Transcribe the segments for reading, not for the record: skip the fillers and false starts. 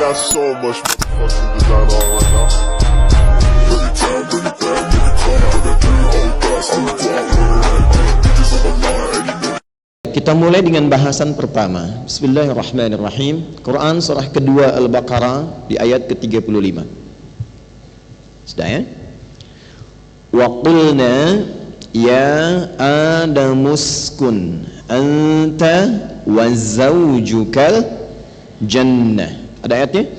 got so much fucking design on right now. Bring it down, bring it down, make it come. I got 3 whole thoughts on the block. Bitches on my line, and you know. Kita mulai dengan bahasan pertama. Bismillahirrahmanirrahim. Quran surah kedua Al-Baqarah di ayat ke-35. Sudah ya? Wa qulna ya adamuskun anta wa zawjukal jannah. Ada ayatnya?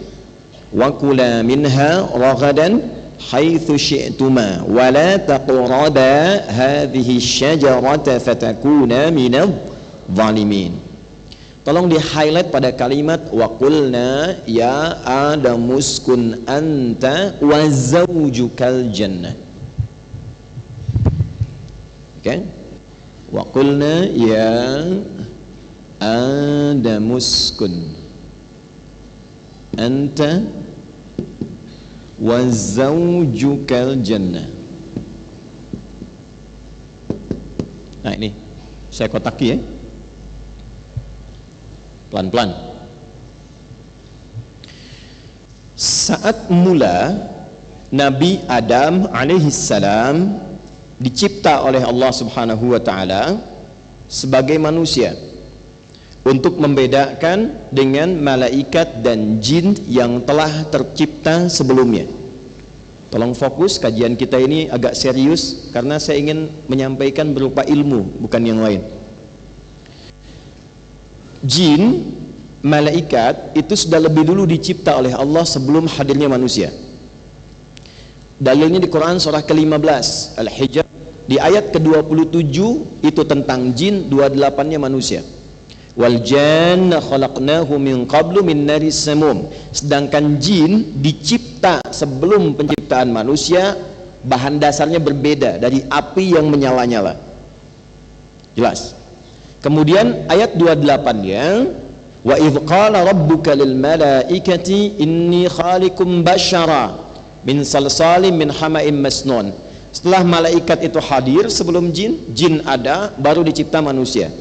Wa kula minha ragadan haitsu syi'tuma wa la taqraba hadhihi syajarata fatakuna minadh zalimin. Tolong di highlight pada kalimat wa qulna ya adamuskun anta wa zawjukal jannah. Oke? Wa qulna ya adamuskun anta wa zawjukal jannah. Nah ini saya kotaki ya, pelan-pelan. Saat mula Nabi Adam alaihissalam dicipta oleh Allah subhanahu wa ta'ala sebagai manusia untuk membedakan dengan malaikat dan jin yang telah tercipta sebelumnya. Tolong fokus, kajian kita ini agak serius karena saya ingin menyampaikan berupa ilmu, bukan yang lain. Jin, malaikat itu sudah lebih dulu dicipta oleh Allah sebelum hadirnya manusia. Dalilnya di Quran surah ke-15 Al-Hijr di ayat ke-27 itu tentang jin, 28-nya manusia. Wal janna khalaqnahu min qablu min naris samum. Sedangkan jin dicipta sebelum penciptaan manusia, bahan dasarnya berbeda dari api yang menyala-nyala. Jelas. Kemudian ayat 28-nya wa idz qala rabbuka lil malaikati inni khaliqum basyara min salsalim min hama'im masnun. Setelah malaikat itu hadir sebelum jin, jin ada, baru dicipta manusia.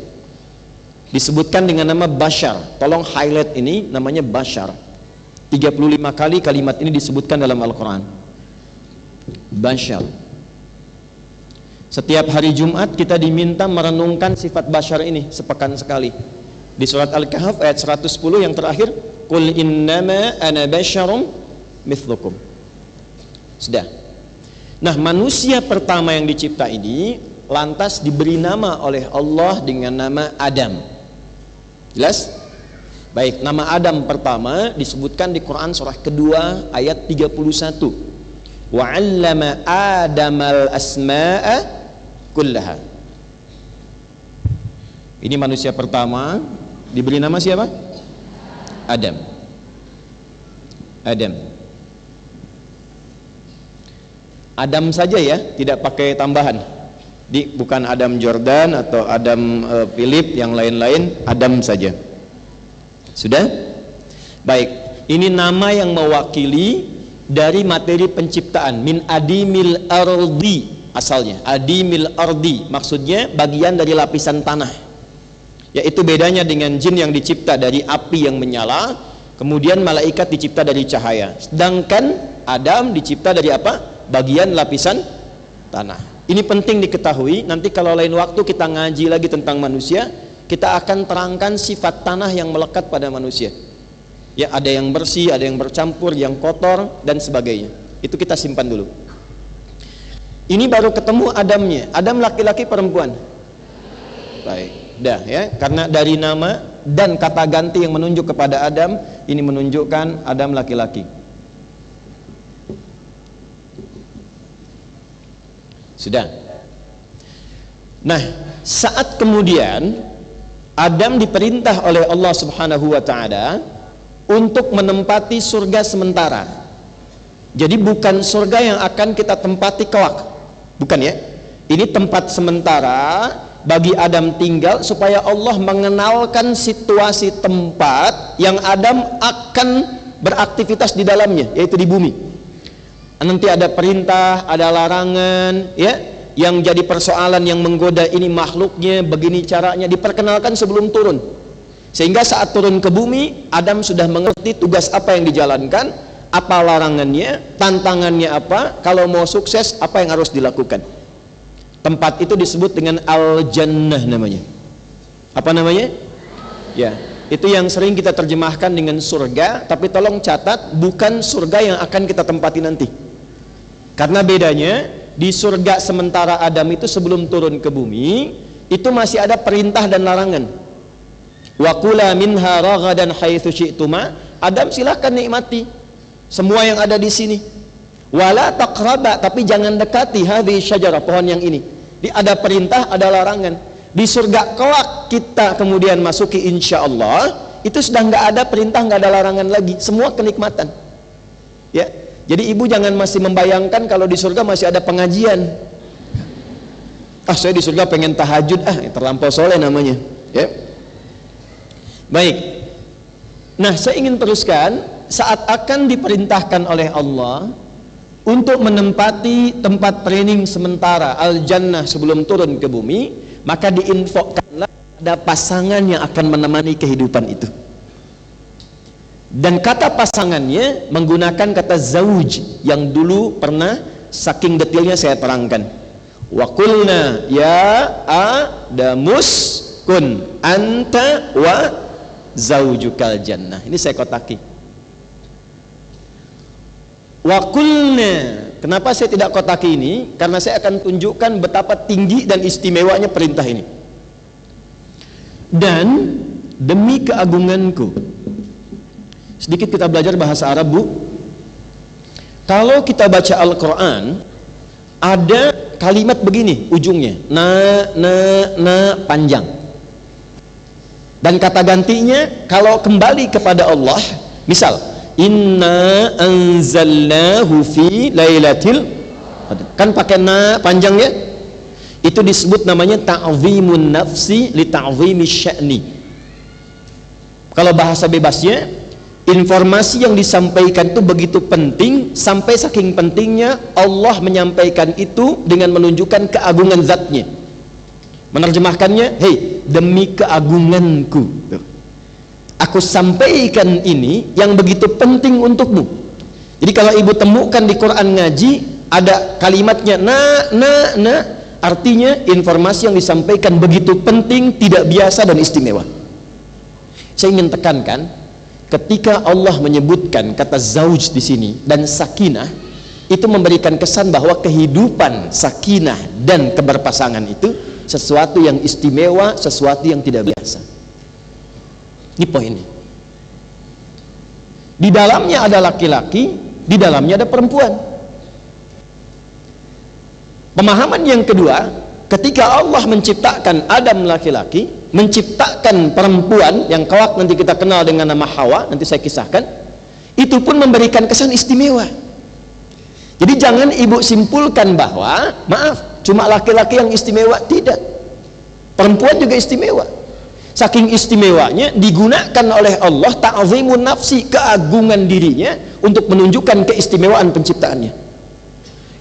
Disebutkan dengan nama Bashar. Tolong highlight ini, namanya Bashar. 35 kali kalimat ini disebutkan dalam Al-Quran. Bashar. Setiap hari Jumat kita diminta merenungkan sifat Bashar ini sepekan sekali. Di surat Al-Kahf ayat 110 yang terakhir, Qul innama ana basyarum mithlukum. Sudah. Nah, manusia pertama yang dicipta ini lantas diberi nama oleh Allah dengan nama Adam. Jelas? Baik, nama Adam pertama disebutkan di Quran surah kedua ayat 31. Wa 'allama Adamal asma'a kullaha. Ini manusia pertama diberi nama siapa? Adam. Adam. Adam saja ya, tidak pakai tambahan. Bukan Adam Jordan atau Adam Philip yang lain-lain, Adam saja. Sudah? Baik, ini nama yang mewakili dari materi penciptaan, min adimil ardi asalnya. Adimil ardi maksudnya bagian dari lapisan tanah. Yaitu bedanya dengan jin yang dicipta dari api yang menyala, kemudian malaikat dicipta dari cahaya. Sedangkan Adam dicipta dari apa? Bagian lapisan tanah. Ini penting diketahui, nanti kalau lain waktu kita ngaji lagi tentang manusia, kita akan terangkan sifat tanah yang melekat pada manusia. Ya, ada yang bersih, ada yang bercampur, yang kotor dan sebagainya. Itu kita simpan dulu. Ini baru ketemu Adamnya. Adam laki-laki perempuan? Baik, dah ya. Karena dari nama dan kata ganti yang menunjuk kepada Adam, ini menunjukkan Adam laki-laki. Sudah. Nah, saat kemudian Adam diperintah oleh Allah Subhanahu wa ta'ala untuk menempati surga sementara. Jadi bukan surga yang akan kita tempati kelak. Bukan ya. Ini tempat sementara bagi Adam tinggal supaya Allah mengenalkan situasi tempat yang Adam akan beraktivitas di dalamnya, yaitu di bumi. Nanti ada perintah, ada larangan, ya, yang jadi persoalan yang menggoda ini makhluknya, begini caranya, diperkenalkan sebelum turun. Sehingga saat turun ke bumi, Adam sudah mengerti tugas apa yang dijalankan, apa larangannya, tantangannya apa, kalau mau sukses apa yang harus dilakukan. Tempat itu disebut dengan Al-Jannah namanya. Apa namanya? Ya, itu yang sering kita terjemahkan dengan surga, tapi tolong catat, bukan surga yang akan kita tempati nanti. Karena bedanya, di surga sementara Adam itu sebelum turun ke bumi, itu masih ada perintah dan larangan. Wa kula minha ragadan haitsu syi'tuma. Adam silahkan nikmati semua yang ada di sini. Wala taqraba, tapi jangan dekati hadhihi syajarah, pohon yang ini. Ada perintah, ada larangan. Di surga kelak kita kemudian masuki insyaallah, itu sudah nggak ada perintah, nggak ada larangan lagi, semua kenikmatan. Ya. Jadi ibu jangan masih membayangkan kalau di surga masih ada pengajian. Saya di surga pengen tahajud, terlampau soleh namanya. Ya. Baik. Nah, saya ingin teruskan, saat akan diperintahkan oleh Allah untuk menempati tempat training sementara Al-Jannah sebelum turun ke bumi, maka diinfokanlah ada pasangan yang akan menemani kehidupan itu. Dan kata pasangannya menggunakan kata zauj yang dulu pernah saking detailnya saya terangkan. Wa qulna ya Adamus kun anta wa zaujukal jannah. Ini saya kotaki. Wa qulna, kenapa saya tidak kotaki ini? Karena saya akan tunjukkan betapa tinggi dan istimewanya perintah ini. Dan demi keagunganku, sedikit kita belajar bahasa Arab, Bu. Kalau kita baca Al-Quran, ada kalimat begini ujungnya, na panjang. Dan kata gantinya kalau kembali kepada Allah, misal inna anzalnahu fi lailatil qadr, kan pakai na panjang ya, itu disebut namanya ta'zimun nafsi li ta'zimi sya'ni. Kalau bahasa bebasnya, informasi yang disampaikan itu begitu penting, sampai saking pentingnya Allah menyampaikan itu dengan menunjukkan keagungan zatnya. Menerjemahkannya, hei, demi keagunganku, aku sampaikan ini yang begitu penting untukmu. Jadi kalau ibu temukan di Quran ngaji ada kalimatnya na, artinya informasi yang disampaikan begitu penting, tidak biasa dan istimewa. Saya ingin tekankan, ketika Allah menyebutkan kata zauj di sini dan sakinah, itu memberikan kesan bahwa kehidupan sakinah dan keberpasangan itu sesuatu yang istimewa, sesuatu yang tidak biasa. Ini poinnya. Di dalamnya ada laki-laki, di dalamnya ada perempuan. Pemahaman yang kedua, ketika Allah menciptakan Adam laki-laki, menciptakan perempuan yang kelak nanti kita kenal dengan nama Hawa, nanti saya kisahkan, itu pun memberikan kesan istimewa. Jadi jangan ibu simpulkan bahwa, maaf, cuma laki-laki yang istimewa, tidak. Perempuan juga istimewa. Saking istimewanya digunakan oleh Allah ta'zimun nafsi, keagungan dirinya untuk menunjukkan keistimewaan penciptaannya.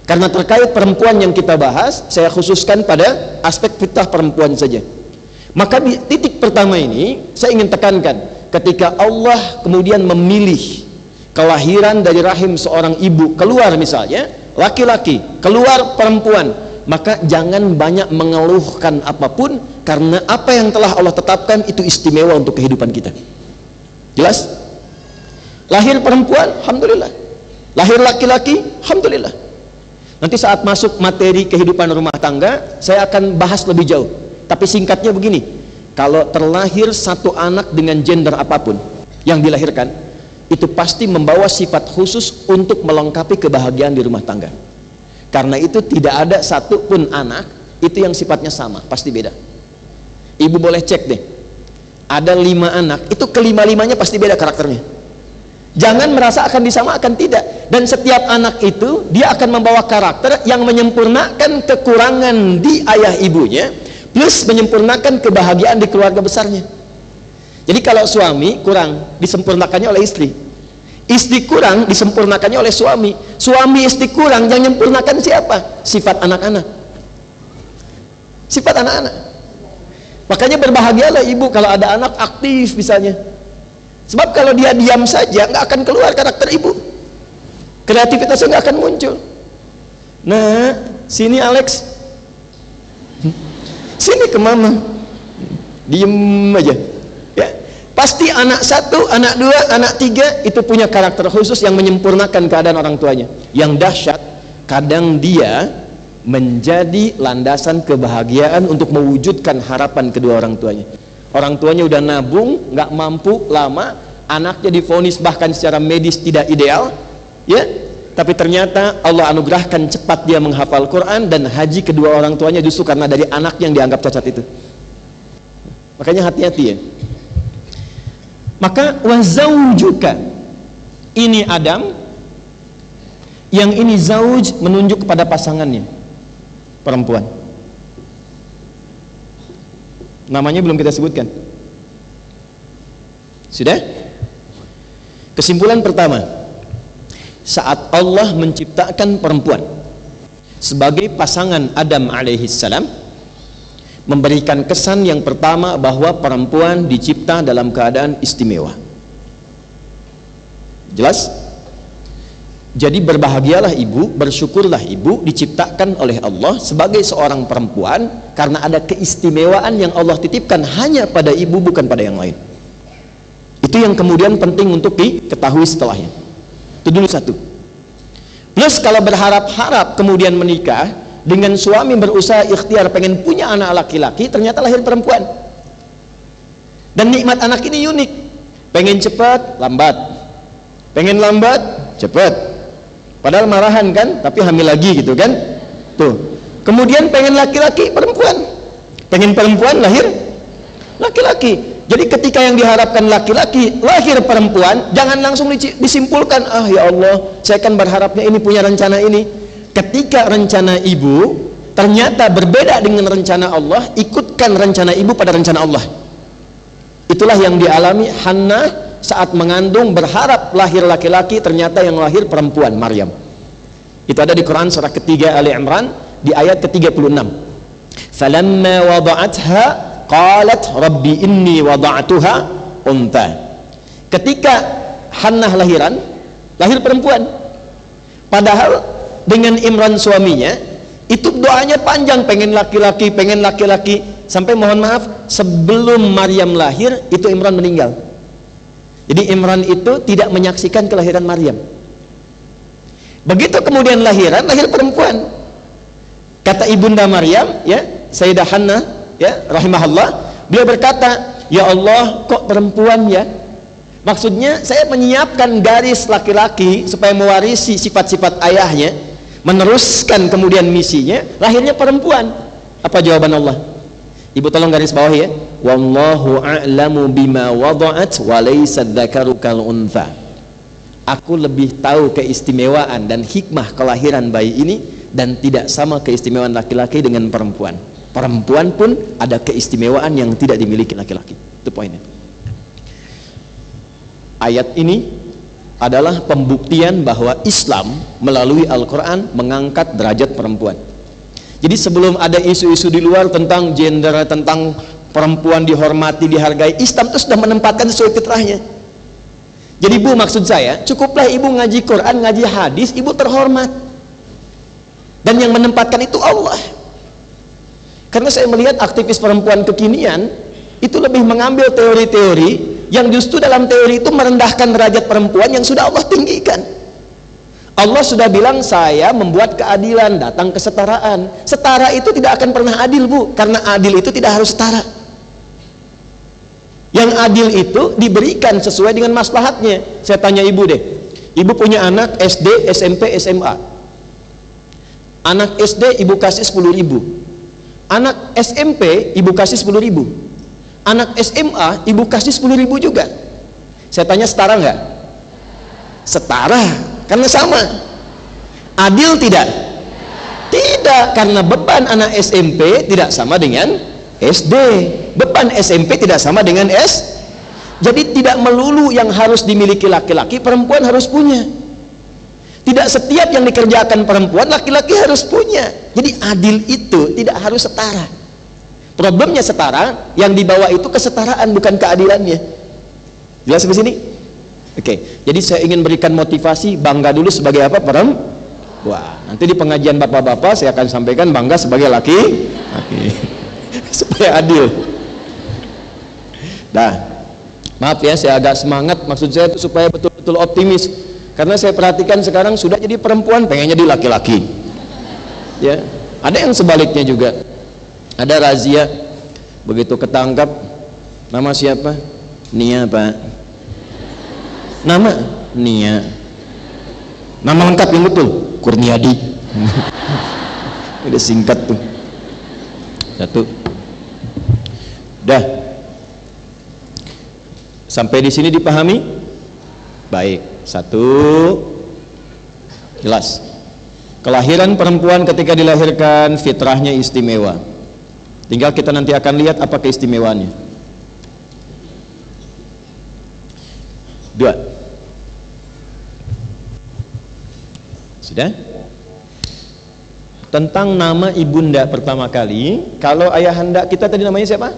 Karena terkait perempuan yang kita bahas, saya khususkan pada aspek fitrah perempuan saja. Maka di titik pertama ini saya ingin tekankan, ketika Allah kemudian memilih kelahiran dari rahim seorang ibu, keluar misalnya laki-laki, keluar perempuan, maka jangan banyak mengeluhkan apapun, karena apa yang telah Allah tetapkan itu istimewa untuk kehidupan kita. Jelas? Lahir perempuan, alhamdulillah. Lahir laki-laki, alhamdulillah. Nanti saat masuk materi kehidupan rumah tangga, saya akan bahas lebih jauh. Tapi singkatnya begini, kalau terlahir satu anak dengan gender apapun yang dilahirkan, itu pasti membawa sifat khusus untuk melengkapi kebahagiaan di rumah tangga. Karena itu tidak ada satu pun anak itu yang sifatnya sama, pasti beda. Ibu boleh cek deh, ada 5 anak, itu kelima-limanya pasti beda karakternya. Jangan merasa akan disamakan, tidak. Dan setiap anak itu dia akan membawa karakter yang menyempurnakan kekurangan di ayah ibunya, plus menyempurnakan kebahagiaan di keluarga besarnya. Jadi kalau suami kurang, disempurnakannya oleh istri. Istri kurang, disempurnakannya oleh suami. Suami istri kurang, yang menyempurnakan siapa? Sifat anak-anak. Sifat anak-anak. Makanya berbahagialah ibu kalau ada anak aktif misalnya. Sebab kalau dia diam saja nggak akan keluar karakter ibu, kreativitasnya nggak akan muncul. Nah, sini Alex, sini ke mama, diem aja ya. Pasti anak satu, anak dua, anak tiga itu punya karakter khusus yang menyempurnakan keadaan orang tuanya. Yang dahsyat, kadang dia menjadi landasan kebahagiaan untuk mewujudkan harapan kedua orang tuanya. Orang tuanya udah nabung, nggak mampu lama, anaknya divonis bahkan secara medis tidak ideal, ya. Tapi ternyata Allah anugerahkan cepat dia menghafal Quran dan haji kedua orang tuanya justru karena dari anak yang dianggap cacat itu. Makanya hati-hati ya. Maka wazaujuka, ini Adam, yang ini zauj menunjuk kepada pasangannya, perempuan. Namanya belum kita sebutkan. Sudah? Kesimpulan pertama, saat Allah menciptakan perempuan sebagai pasangan Adam alaihissalam, memberikan kesan yang pertama bahwa perempuan dicipta dalam keadaan istimewa. Jelas? Jadi berbahagialah ibu, bersyukurlah ibu diciptakan oleh Allah sebagai seorang perempuan karena ada keistimewaan yang Allah titipkan hanya pada ibu, bukan pada yang lain. Itu yang kemudian penting untuk diketahui setelahnya. Itu dulu satu. Plus kalau berharap-harap kemudian menikah dengan suami berusaha ikhtiar pengen punya anak laki-laki, ternyata lahir perempuan. Dan nikmat anak ini unik. Pengen cepat, lambat. Pengen lambat, cepat. Padahal marahan kan, tapi hamil lagi gitu kan. Tuh. Kemudian pengen laki-laki, perempuan. Pengen perempuan, lahir laki-laki. Jadi ketika yang diharapkan laki-laki, lahir perempuan, jangan langsung disimpulkan, ah ya Allah, saya kan berharapnya ini, punya rencana ini. Ketika rencana ibu ternyata berbeda dengan rencana Allah, ikutkan rencana ibu pada rencana Allah. Itulah yang dialami Hannah saat mengandung, berharap lahir laki-laki, ternyata yang lahir perempuan, Maryam. Itu ada di Quran surah ketiga Ali Imran di ayat ke-36. Falamma wada'atha qalat rabbi inni wada'tuha untha. Ketika Hannah lahiran, lahir perempuan. Padahal dengan Imran suaminya itu doanya panjang, pengen laki-laki, pengen laki-laki, sampai mohon maaf sebelum Maryam lahir itu Imran meninggal. Jadi Imran itu tidak menyaksikan kelahiran Maryam. Begitu kemudian lahiran, lahir perempuan. Kata ibunda Maryam, ya, Sayyidah Hannah, ya, rahimahullah, beliau berkata, ya Allah, kok perempuan ya? Maksudnya saya menyiapkan garis laki-laki supaya mewarisi sifat-sifat ayahnya, meneruskan kemudian misinya, lahirnya perempuan. Apa jawaban Allah? Ibu tolong garis bawah ya. Wallahu a'lamu bima wada'at wa laysa dzakaru kal untha. Aku lebih tahu keistimewaan dan hikmah kelahiran bayi ini, dan tidak sama keistimewaan laki-laki dengan perempuan. Perempuan pun ada keistimewaan yang tidak dimiliki laki-laki. Itu poinnya. Ayat ini adalah pembuktian bahwa Islam melalui Al-Quran mengangkat derajat perempuan. Jadi sebelum ada isu-isu di luar tentang gender, tentang perempuan dihormati, dihargai, Islam itu sudah menempatkan sesuai fitrahnya. Jadi Bu, maksud saya, cukuplah ibu ngaji Quran, ngaji hadis, ibu terhormat. Dan yang menempatkan itu Allah. Karena saya melihat aktivis perempuan kekinian itu lebih mengambil teori-teori yang justru dalam teori itu merendahkan derajat perempuan yang sudah Allah tinggikan. Allah sudah bilang, saya membuat keadilan, datang kesetaraan. Setara itu tidak akan pernah adil Bu, karena adil itu tidak harus setara. Yang adil itu diberikan sesuai dengan maslahatnya. Saya tanya ibu deh, ibu punya anak SD, SMP, SMA. Anak SD ibu kasih 10.000, anak SMP ibu kasih 10.000, anak SMA ibu kasih 10.000 juga. Saya tanya, setara nggak? Setara, karena sama. Adil tidak? Tidak, karena beban anak SMP tidak sama dengan SD, beban SMP tidak sama dengan S. Jadi tidak melulu yang harus dimiliki laki-laki perempuan harus punya. Tidak setiap yang dikerjakan perempuan laki-laki harus punya. Jadi adil itu tidak harus setara. Problemnya setara, yang dibawa itu kesetaraan bukan keadilannya. Jelas sampai sini? Oke. Jadi saya ingin berikan motivasi bangga dulu sebagai apa? Wah, nanti di pengajian bapak-bapak saya akan sampaikan bangga sebagai laki. Supaya adil. Nah, maaf ya saya agak semangat, maksud saya itu supaya betul-betul optimis. Karena saya perhatikan sekarang sudah jadi perempuan pengen jadi laki-laki. Ya, ada yang sebaliknya juga. Ada razia, begitu ketangkap, nama siapa? Nia, Pak. Nama Nia. Nama lengkap yang betul Kurniadi. Udah singkat tuh. Satu. Dah. Sampai di sini dipahami? Baik. Satu. Jelas. Kelahiran perempuan ketika dilahirkan fitrahnya istimewa. Tinggal kita nanti akan lihat apa keistimewaannya. Dua. Sudah? Tentang nama ibunda pertama kali, kalau ayahanda kita tadi namanya siapa?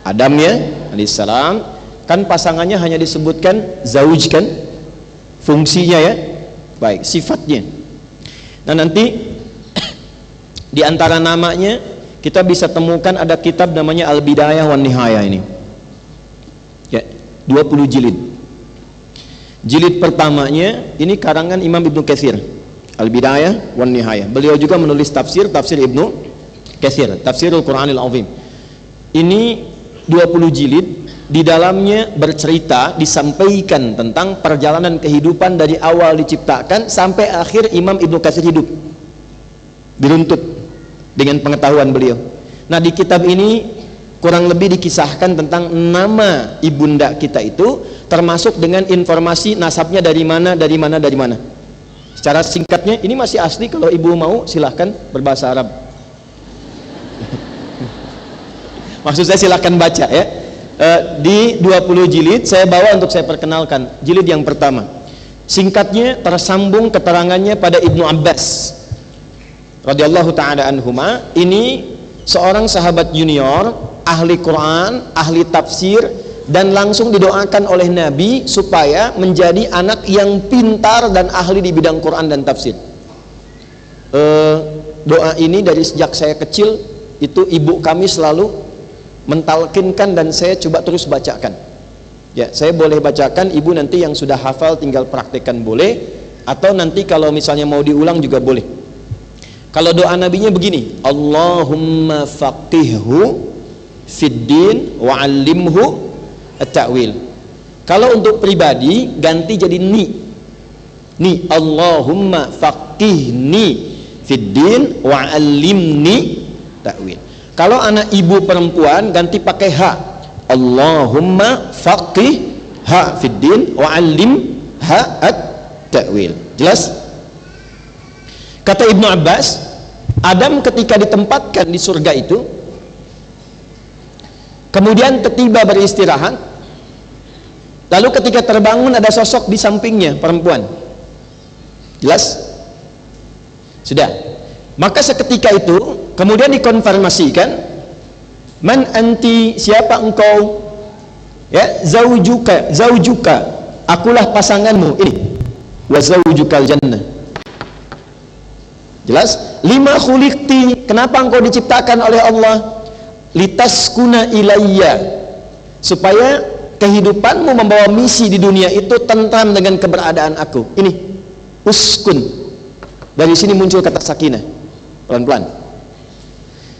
Adam ya, alaihissalam. Kan pasangannya hanya disebutkan zauj kan? Fungsinya ya. Baik, sifatnya. Nah nanti di antara namanya kita bisa temukan ada kitab namanya Al-Bidayah wan Nihayah ini. Ya, 20 jilid. Jilid pertamanya ini karangan Imam Ibnu Katsir. Al-Bidayah wan Nihayah. Beliau juga menulis tafsir Ibnu Katsir, Tafsirul Qur'anil Azim. Ini 20 jilid, di dalamnya bercerita, disampaikan tentang perjalanan kehidupan dari awal diciptakan sampai akhir Imam Ibnu Katsir hidup. Diruntut dengan pengetahuan beliau. Nah di kitab ini kurang lebih dikisahkan tentang nama ibunda kita itu, termasuk dengan informasi nasabnya dari mana. Secara singkatnya ini masih asli, kalau ibu mau silahkan berbahasa Arab. Maksud saya silahkan baca ya. Di 20 jilid saya bawa untuk saya perkenalkan. Jilid yang pertama, singkatnya tersambung keterangannya pada Ibnu Abbas radhiyallahu ta'ala anhuma. Ini seorang sahabat junior, ahli Quran, ahli tafsir, dan langsung didoakan oleh Nabi supaya menjadi anak yang pintar dan ahli di bidang Quran dan tafsir. Doa ini dari sejak saya kecil itu ibu kami selalu mentalkinkan dan saya coba terus bacakan. Ya, saya boleh bacakan, ibu nanti yang sudah hafal tinggal praktekkan boleh, atau nanti kalau misalnya mau diulang juga boleh. Kalau doa nabinya begini, Allahumma faqihhu fid din wa 'allimhu at-ta'wil. Kalau untuk pribadi ganti jadi ni. Allahumma faqihni fid din wa 'allimni ta'wil. Kalau anak ibu perempuan ganti pakai ha. Allahumma faqihha fid din wa 'allimha at-ta'wil. Jelas? Kata Ibnu Abbas, Adam ketika ditempatkan di surga itu, kemudian tiba beristirahat, lalu ketika terbangun ada sosok di sampingnya, perempuan. Jelas? Sudah. Maka seketika itu kemudian dikonfirmasikan, man anti, siapa engkau? Ya, zaujuka, akulah pasanganmu ini. Wa zaujukal jannah. Jelas? Lima khuliqti, kenapa engkau diciptakan oleh Allah? Litaskuna ilayya, supaya kehidupanmu membawa misi di dunia itu tentram dengan keberadaan aku. Ini uskun. Dari sini muncul kata sakinah. Pelan-pelan.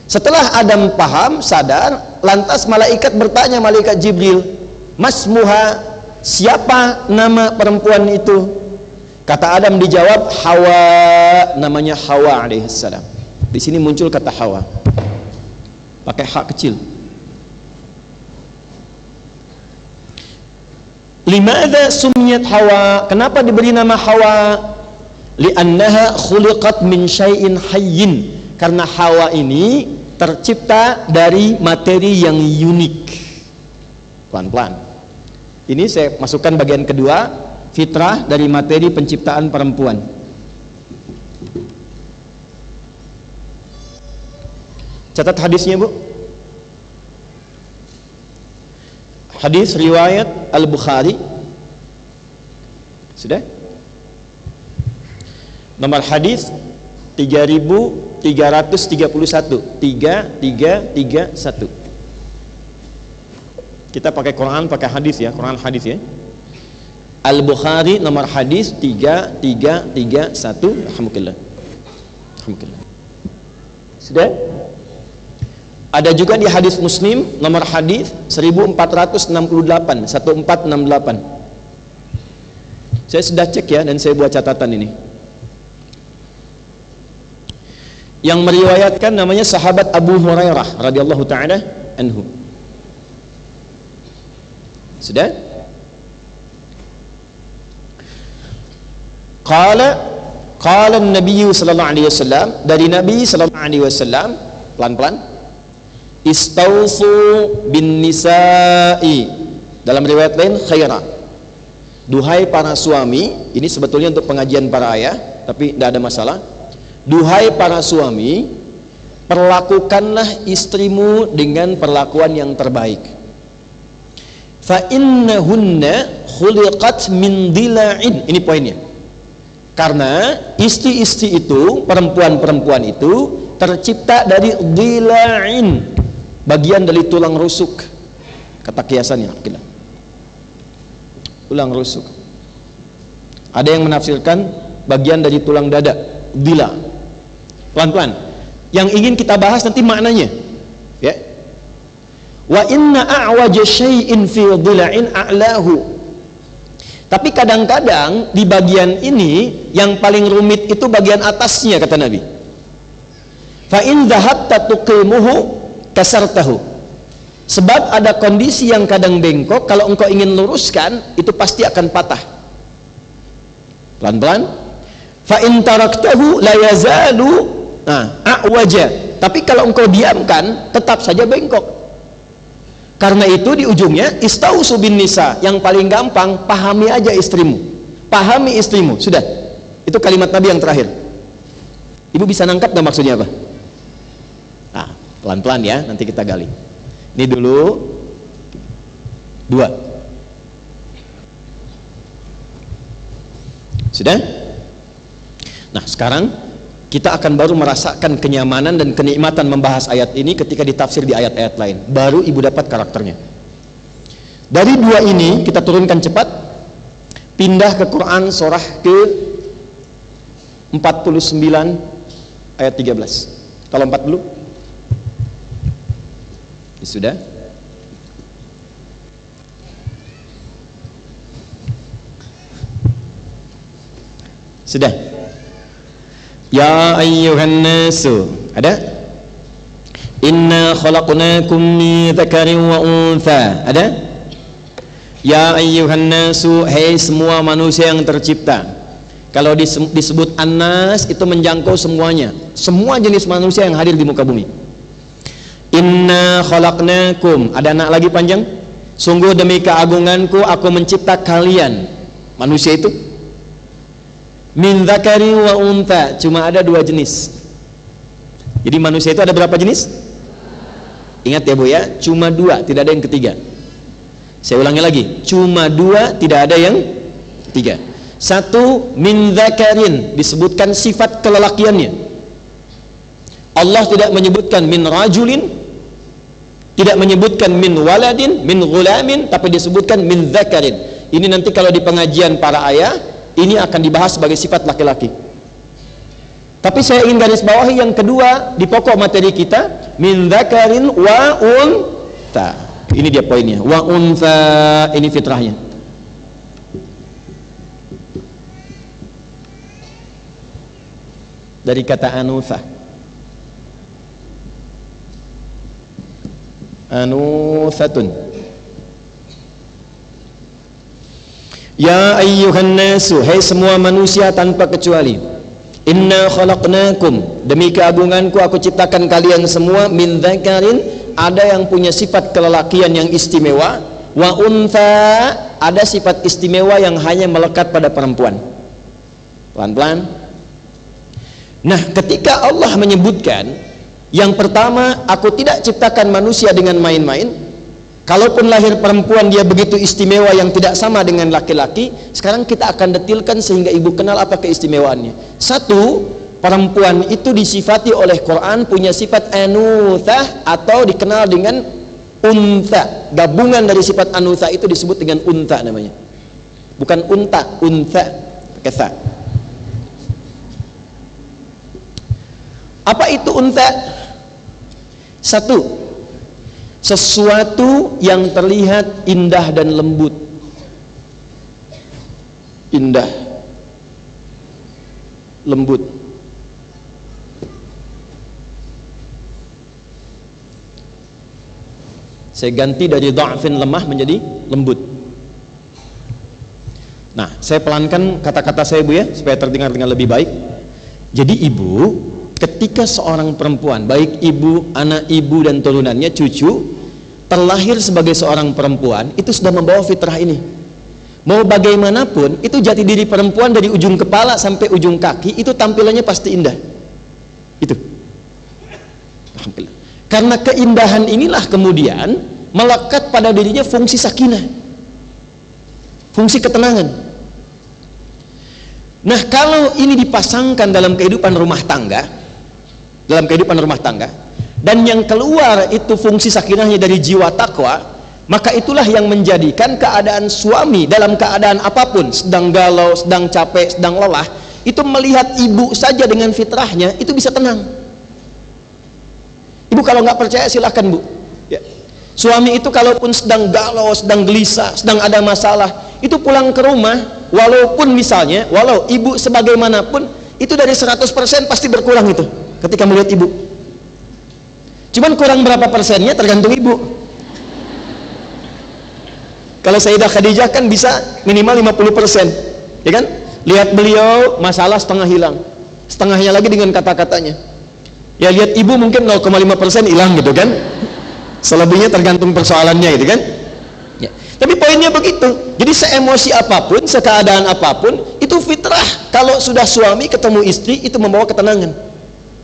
Setelah Adam paham, sadar, lantas malaikat bertanya, malaikat Jibril, masmuha, siapa nama perempuan itu? Kata Adam dijawab, Hawa, namanya Hawa alaihissalam. Di sini muncul kata Hawa, pakai hak kecil. Limadha sumiyat Hawa? Kenapa diberi nama Hawa? Li'annaha khuliqat min syai'in hayyin. Karena Hawa ini tercipta dari materi yang unik. Pelan-pelan. Ini saya masukkan bagian kedua, fitrah dari materi penciptaan perempuan. Catat hadisnya, Bu. Hadis riwayat Al-Bukhari. Sudah? Nomor hadis 3331. 3331. Kita pakai Quran, pakai hadis ya, Quran hadis ya. Al-Bukhari nomor hadis 3331. Alhamdulillah. Alhamdulillah. Sudah? Ada juga di hadis Muslim nomor hadis 1468, 1468. Saya sudah cek ya, dan saya buat catatan ini. Yang meriwayatkan namanya sahabat Abu Hurairah radhiyallahu taala anhu. Sudah? Qala Nabi sallallahu alaihi wasallam, dari Nabi sallallahu alaihi wasallam, pelan-pelan, istausu bin nisa'i, dalam riwayat lain khaira. Duhai para suami, ini sebetulnya untuk pengajian para ayah, tapi tidak ada masalah. Duhai para suami, perlakukanlah istrimu dengan perlakuan yang terbaik. Fa innahunna khuliqat min dila'in. Ini poinnya. Karena istri-istri itu, perempuan-perempuan itu tercipta dari dila'in, bagian dari tulang rusuk. Kata kiasannya, tulang rusuk. Ada yang menafsirkan bagian dari tulang dada, dila. Pelan-pelan. Yang ingin kita bahas nanti maknanya. Ya. Wa inna a'waja syai'in fi dila'in a'lahu. Tapi kadang-kadang di bagian ini yang paling rumit itu bagian atasnya, kata Nabi. Fa in dhahabta tuqimuhu kasartahu. Sebab ada kondisi yang kadang bengkok, kalau engkau ingin luruskan itu pasti akan patah. Pelan-pelan. Fa in taraktahu la yazalu a'waja. Tapi kalau engkau diamkan tetap saja bengkok. Karena itu di ujungnya istausu bin nisa, yang paling gampang pahami aja istrimu. Pahami istrimu, sudah. Itu kalimat Nabi yang terakhir. Ibu bisa nangkap nggak maksudnya apa? Nah, pelan-pelan ya, nanti kita gali. Ini dulu 2. Sudah? Nah, sekarang kita akan baru merasakan kenyamanan dan kenikmatan membahas ayat ini ketika ditafsir di ayat-ayat lain. Baru ibu dapat karakternya. Dari 2 ini kita turunkan cepat, pindah ke Quran surah ke 49 ayat 13. Kalau 4 dulu. Sudah? Sudah? Ya ayyuhan nasu, ada? Inna khalaqnakum min dzakarin wa untha, ada? Ya ayyuhan nasu, hai semua manusia yang tercipta. Kalau disebut an-nas itu menjangkau semuanya, semua jenis manusia yang hadir di muka bumi. Inna khalaqnakum, ada anak lagi panjang. Sungguh demi keagunganku aku mencipta kalian manusia itu min dzakari wa untha, cuma ada 2 jenis. Jadi manusia itu ada berapa jenis? Ingat ya Bu ya, cuma 2, tidak ada yang ketiga. Saya ulangi lagi, cuma 2, tidak ada yang ketiga. 1, min dzakarin, disebutkan sifat kelelakiannya. Allah tidak menyebutkan min rajulin, tidak menyebutkan min waladin, min gulamin, tapi disebutkan min dzakarin. Ini nanti kalau di pengajian para ayah ini akan dibahas sebagai sifat laki-laki. Tapi saya ingin garis bawahi yang kedua di pokok materi kita, min dzakarin wa untha. Ini dia poinnya, wa untha, ini fitrahnya. Dari kata anutha. Anuthatun. Ya ayyuhan nasu, hai semua manusia tanpa kecuali. Inna khalaqnakum, demi keagunganku aku ciptakan kalian semua min dzakarin, ada yang punya sifat kelelakian yang istimewa, wa untha, ada sifat istimewa yang hanya melekat pada perempuan. Pelan-pelan. Nah, ketika Allah menyebutkan yang pertama, aku tidak ciptakan manusia dengan main-main, Kalaupun lahir perempuan dia begitu istimewa yang tidak sama dengan laki-laki. Sekarang kita akan detilkan sehingga ibu kenal apa keistimewaannya. Satu, perempuan itu disifati oleh Quran punya sifat anuthah atau dikenal dengan untha. Gabungan dari sifat anuthah itu disebut dengan untha namanya. Bukan unta, untha pakai tha. Apa itu untha? Satu, sesuatu yang terlihat indah dan lembut. Indah, lembut. Saya ganti dari dha'fin lemah menjadi lembut. Nah, saya pelankan kata-kata saya Bu ya, supaya terdengar dengan lebih baik. Jadi ibu, ketika seorang perempuan, baik ibu, anak ibu dan turunannya, cucu, terlahir sebagai seorang perempuan, itu sudah membawa fitrah ini. Mau bagaimanapun, itu jati diri perempuan dari ujung kepala sampai ujung kaki, itu tampilannya pasti indah. Itu. Alhamdulillah. Karena keindahan inilah kemudian melekat pada dirinya fungsi sakinah, fungsi ketenangan. Nah, kalau ini dipasangkan dalam kehidupan rumah tangga, dan yang keluar itu fungsi sakinahnya dari jiwa takwa, maka itulah yang menjadikan keadaan suami dalam keadaan apapun, sedang galau, sedang capek, sedang lelah, itu melihat ibu saja dengan fitrahnya, itu bisa tenang. Ibu kalau nggak percaya silahkan Bu ya. Suami itu kalaupun sedang galau, sedang gelisah, sedang ada masalah, itu pulang ke rumah, walaupun misalnya, walau ibu sebagaimanapun, itu dari 100% pasti berkurang itu ketika melihat ibu. Cuman kurang berapa persennya tergantung ibu. Kalau Sayyidah Khadijah kan bisa minimal 50%, ya kan? Lihat beliau masalah setengah hilang, setengahnya lagi dengan kata-katanya. Ya lihat ibu mungkin 0,5% hilang gitu kan. Selebihnya tergantung persoalannya gitu kan ya. Tapi poinnya begitu. Jadi seemosi apapun, sekeadaan apapun, itu fitrah. Kalau sudah suami ketemu istri, itu membawa ketenangan,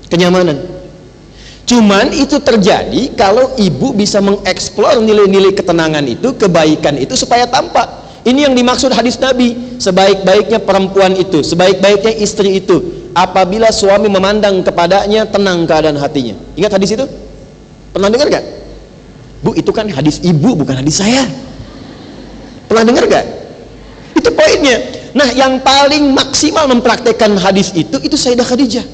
kenyamanan. Cuman itu terjadi kalau ibu bisa mengeksplor nilai-nilai ketenangan itu, kebaikan itu supaya tampak. Ini yang dimaksud hadis Nabi, sebaik-baiknya perempuan itu, sebaik-baiknya istri itu, apabila suami memandang kepadanya tenang keadaan hatinya. Ingat hadis itu? Pernah dengar gak? Bu, itu kan hadis ibu, bukan hadis saya. Pernah dengar gak? Itu poinnya. Nah, yang paling maksimal mempraktekkan hadis itu Sayyidah Khadijah.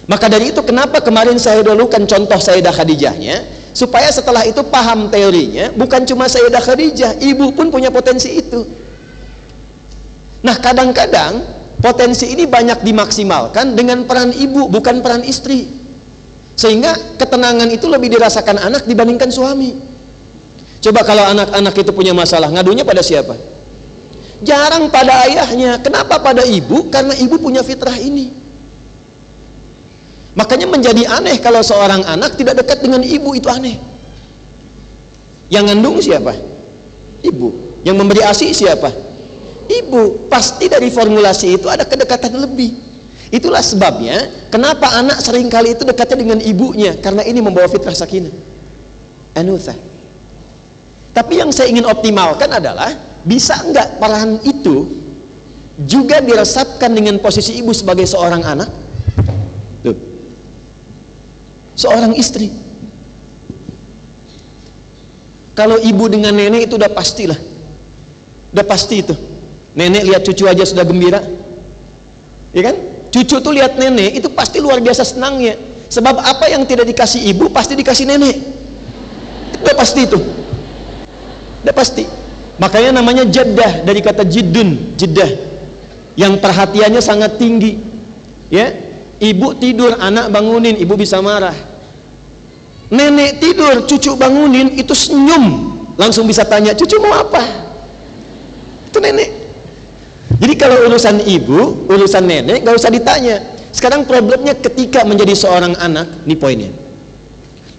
Maka dari itu kenapa kemarin saya dulukan contoh Sayyidah Khadijahnya, supaya setelah itu paham teorinya. Bukan cuma Sayyidah Khadijah, ibu pun punya potensi itu. Nah, kadang-kadang potensi ini banyak dimaksimalkan dengan peran ibu, bukan peran istri, sehingga ketenangan itu lebih dirasakan anak dibandingkan suami. Coba kalau anak-anak itu punya masalah, ngadunya pada siapa? Jarang pada ayahnya. Kenapa pada ibu? Karena ibu punya fitrah ini. Makanya menjadi aneh kalau seorang anak tidak dekat dengan ibu, itu aneh. Yang ngandung siapa? Ibu. Yang memberi ASI siapa? Ibu. Pasti dari formulasi itu ada kedekatan lebih. Itulah sebabnya kenapa anak seringkali itu dekatnya dengan ibunya, karena ini membawa fitrah sakinah, anutha. Tapi yang saya ingin optimalkan adalah, bisa enggak peran itu juga diresapkan dengan posisi ibu sebagai seorang anak, tuh, seorang istri. Kalau ibu dengan nenek itu udah pastilah, udah pasti itu. Nenek lihat cucu aja sudah gembira, ya kan? Cucu tuh lihat nenek itu pasti luar biasa senangnya. Sebab apa yang tidak dikasih ibu pasti dikasih nenek. Itu udah pasti itu. Udah pasti. Makanya namanya jaddah, dari kata jiddun, jiddah, yang perhatiannya sangat tinggi. Ya, ibu tidur, anak bangunin, ibu bisa marah. Nenek tidur, cucu bangunin, itu senyum, langsung bisa tanya, cucu mau apa? Itu nenek. Jadi kalau urusan ibu, urusan nenek, gak usah ditanya. Sekarang problemnya ketika menjadi seorang anak, ini poinnya,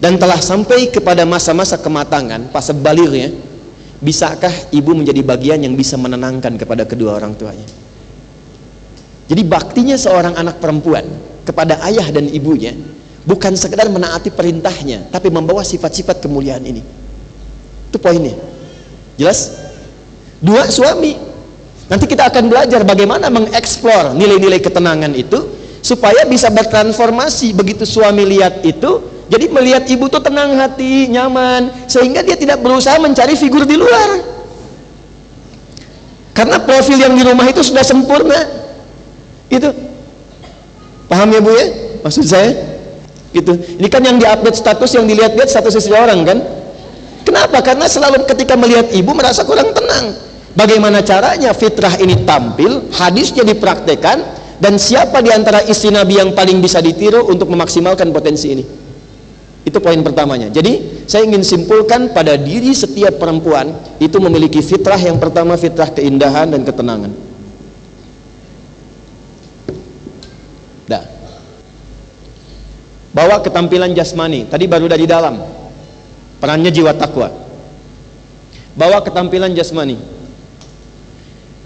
dan telah sampai kepada masa-masa kematangan, fase balirnya, bisakah ibu menjadi bagian yang bisa menenangkan kepada kedua orang tuanya? Jadi baktinya seorang anak perempuan kepada ayah dan ibunya bukan sekedar menaati perintahnya, tapi membawa sifat-sifat kemuliaan ini. Itu poinnya. Jelas? 2, suami. Nanti kita akan belajar bagaimana mengeksplor nilai-nilai ketenangan itu supaya bisa bertransformasi. Begitu suami lihat itu, jadi melihat ibu tuh tenang hati, nyaman, sehingga dia tidak berusaha mencari figur di luar. Karena profil yang di rumah itu sudah sempurna. Itu. Paham ya Bu ya? Maksud saya? Gitu. Ini kan yang diupdate status, yang dilihat-lihat status istri orang kan? Kenapa? Karena selalu ketika melihat ibu merasa kurang tenang. Bagaimana caranya fitrah ini tampil, hadisnya dipraktekkan, dan siapa di antara istri Nabi yang paling bisa ditiru untuk memaksimalkan potensi ini? Itu poin pertamanya. Jadi saya ingin simpulkan pada diri setiap perempuan itu memiliki fitrah. Yang pertama fitrah keindahan dan ketenangan. Dah. Bawa ketampilan jasmani. Tadi baru dari dalam. Perannya jiwa takwa. Bawa ketampilan jasmani.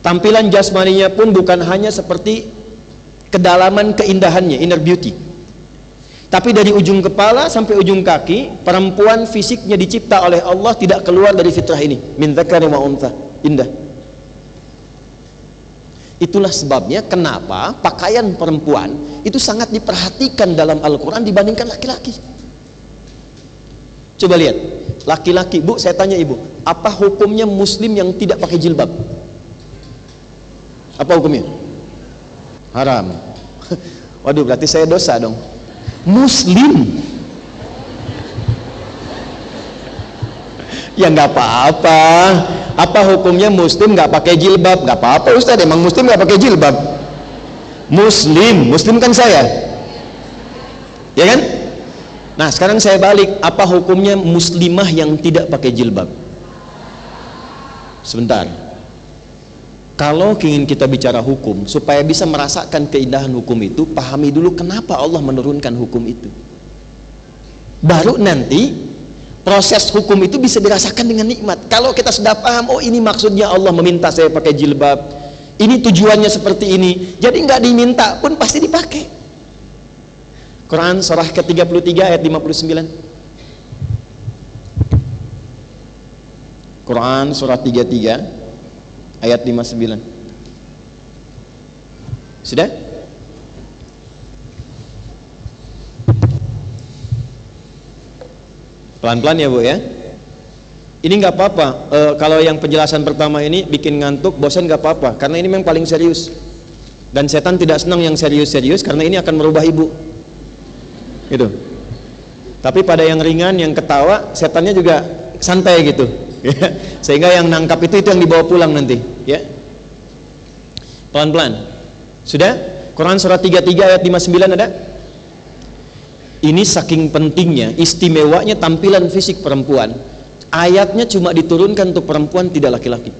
Tampilan jasmaninya pun bukan hanya seperti kedalaman keindahannya, inner beauty. Tapi dari ujung kepala sampai ujung kaki, perempuan fisiknya dicipta oleh Allah tidak keluar dari fitrah ini. Min dzakari wa untha. Indah. Itulah sebabnya kenapa pakaian perempuan itu sangat diperhatikan dalam Al-Quran dibandingkan laki-laki. Coba lihat, laki-laki, Bu, saya tanya ibu, apa hukumnya muslim yang tidak pakai jilbab? Apa hukumnya? Haram. Waduh, berarti saya dosa dong. Muslim. Ya nggak apa-apa. Apa hukumnya muslim nggak pakai jilbab? Nggak apa-apa Ustaz, emang muslim nggak pakai jilbab. Muslim kan saya. Ya kan? Nah, sekarang saya balik. Apa hukumnya muslimah yang tidak pakai jilbab? Sebentar. Kalau ingin kita bicara hukum, supaya bisa merasakan keindahan hukum itu, pahami dulu kenapa Allah menurunkan hukum itu. Baru nanti proses hukum itu bisa dirasakan dengan nikmat. Kalau kita sudah paham, oh ini maksudnya Allah meminta saya pakai jilbab, ini tujuannya seperti ini, jadi nggak diminta pun pasti dipakai. Quran surah ke-33 ayat 59. Quran surah 33 ayat 59. Sudah? Pelan-pelan ya Bu ya. Ini nggak apa-apa. Kalau yang penjelasan pertama ini bikin ngantuk, bosan nggak apa-apa. Karena ini memang paling serius. Dan setan tidak senang yang serius-serius karena ini akan merubah ibu. Gitu. Tapi pada yang ringan, yang ketawa, setannya juga santai gitu. Sehingga yang nangkap itu yang dibawa pulang nanti, ya. Pelan-pelan. Sudah? Quran surah 33 ayat 59 ada? Ini saking pentingnya, istimewanya tampilan fisik perempuan. Ayatnya cuma diturunkan untuk perempuan, tidak laki-laki.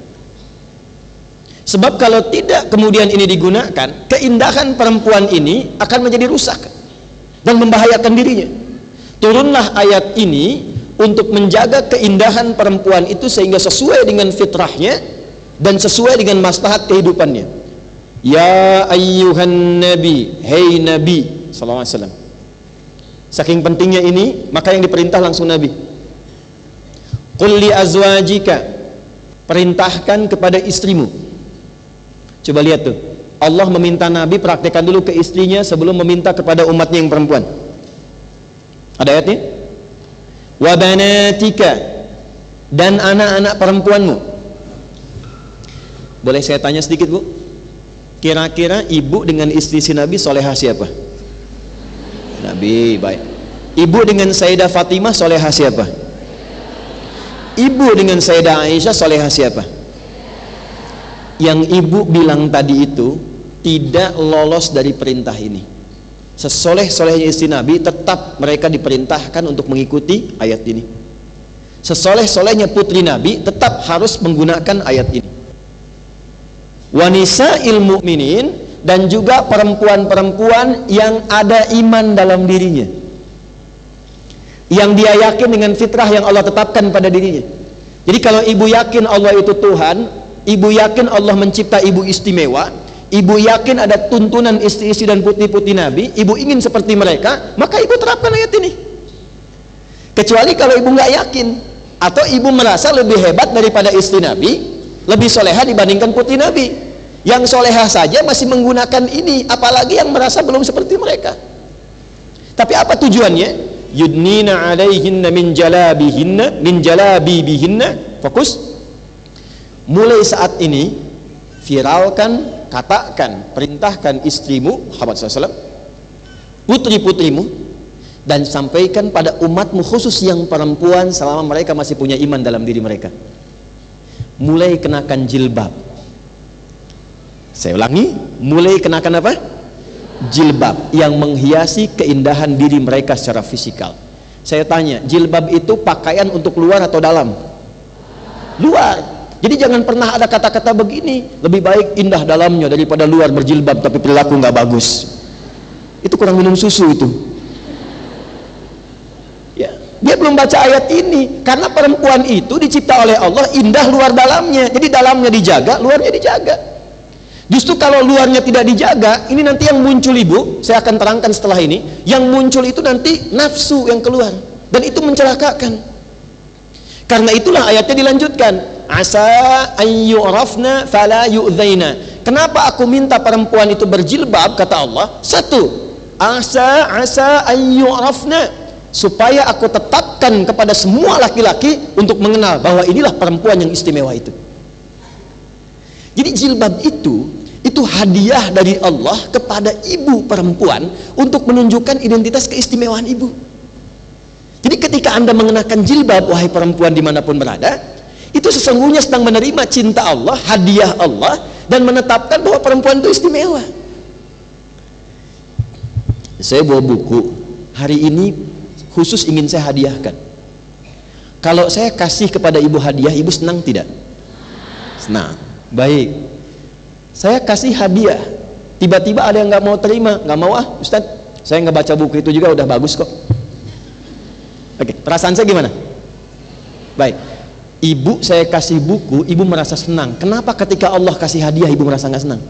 Sebab kalau tidak kemudian ini digunakan, keindahan perempuan ini akan menjadi rusak dan membahayakan dirinya. Turunlah ayat ini untuk menjaga keindahan perempuan itu sehingga sesuai dengan fitrahnya dan sesuai dengan maslahat kehidupannya. Ya ayyuhan nabi, hei nabi sallallahu alaihi wasallam. Saking pentingnya ini, maka yang diperintah langsung Nabi. Qul li azwajika, perintahkan kepada istrimu. Coba lihat tuh, Allah meminta Nabi praktekkan dulu ke istrinya sebelum meminta kepada umatnya yang perempuan. Ada ayatnya? Wa banatika, dan anak-anak perempuanmu. Boleh saya tanya sedikit Bu? Kira-kira ibu dengan istri si Nabi solehah siapa? Nabi, baik. Ibu dengan Sayyidah Fatimah solehah siapa? Ibu dengan Sayyidah Aisyah solehah siapa? Yang ibu bilang tadi itu tidak lolos dari perintah ini. Sesoleh-solehnya istri Nabi tetap mereka diperintahkan untuk mengikuti ayat ini. Sesoleh-solehnya putri Nabi tetap harus menggunakan ayat ini. Wanisa'il mu'minin, dan juga perempuan-perempuan yang ada iman dalam dirinya, yang dia yakin dengan fitrah yang Allah tetapkan pada dirinya. Jadi kalau ibu yakin Allah itu Tuhan, ibu yakin Allah mencipta ibu istimewa, ibu yakin ada tuntunan istri-istri dan putri-putri Nabi, ibu ingin seperti mereka, maka ibu terapkan ayat ini. Kecuali kalau ibu nggak yakin, Atau ibu merasa lebih hebat daripada istri Nabi, lebih soleha dibandingkan putri Nabi. Yang soleha saja masih menggunakan ini, apalagi yang merasa belum seperti mereka. Tapi apa tujuannya? Yudnina alaihinna min jalabibihinna. Fokus. Mulai saat ini viralkan, katakan, perintahkan istrimu Muhammad SAW, putri-putrimu, dan sampaikan pada umatmu khusus yang perempuan selama mereka masih punya iman dalam diri mereka. Mulai kenakan jilbab. Saya ulangi, mulai kenakan apa? Jilbab yang menghiasi keindahan diri mereka secara fisikal. Saya tanya, jilbab itu pakaian untuk luar atau dalam? Luar. Jadi jangan pernah ada kata-kata begini, lebih baik indah dalamnya daripada luar berjilbab tapi perilaku nggak bagus. Itu kurang minum susu itu. Dia belum baca ayat ini, karena perempuan itu dicipta oleh Allah indah luar dalamnya. Jadi dalamnya dijaga, luarnya dijaga. Justru kalau luarnya tidak dijaga, ini nanti yang muncul ibu, saya akan terangkan setelah ini, yang muncul itu nanti nafsu yang keluar, dan itu mencelakakan. Karena itulah ayatnya dilanjutkan, asa ayyurafna fala yu'dzaina. Kenapa aku minta perempuan itu berjilbab, kata Allah? Satu, asa ayyurafna, supaya aku tetapkan kepada semua laki-laki untuk mengenal bahwa inilah perempuan yang istimewa itu. Jadi jilbab itu hadiah dari Allah kepada ibu perempuan untuk menunjukkan identitas keistimewaan ibu. Jadi ketika Anda mengenakan jilbab, wahai perempuan dimanapun berada, itu sesungguhnya sedang menerima cinta Allah, hadiah Allah, dan menetapkan bahwa perempuan itu istimewa. Saya bawa buku hari ini khusus ingin saya hadiahkan. Kalau saya kasih kepada ibu hadiah, ibu senang tidak? Senang. Baik, saya kasih hadiah, tiba-tiba ada yang nggak mau terima. Nggak mau, Ustaz, saya nggak baca buku itu juga udah bagus kok. Oke, perasaan saya gimana? Baik, ibu saya kasih buku, ibu merasa senang. Kenapa ketika Allah kasih hadiah ibu merasa nggak senang?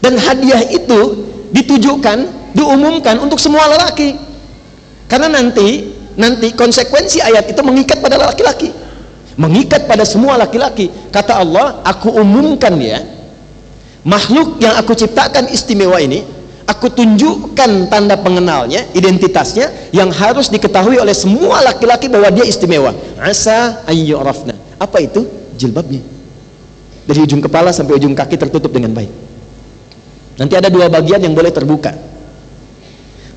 Dan hadiah itu ditujukan, diumumkan untuk semua lelaki, karena nanti konsekuensi ayat itu mengikat pada laki-laki, mengikat pada semua laki-laki. Kata Allah, aku umumkan ya, makhluk yang aku ciptakan istimewa ini, aku tunjukkan tanda pengenalnya, identitasnya yang harus diketahui oleh semua laki-laki bahwa dia istimewa. Asa ayyurafna. Apa itu? Jilbabnya, dari ujung kepala sampai ujung kaki tertutup dengan baik. Nanti ada dua bagian yang boleh terbuka.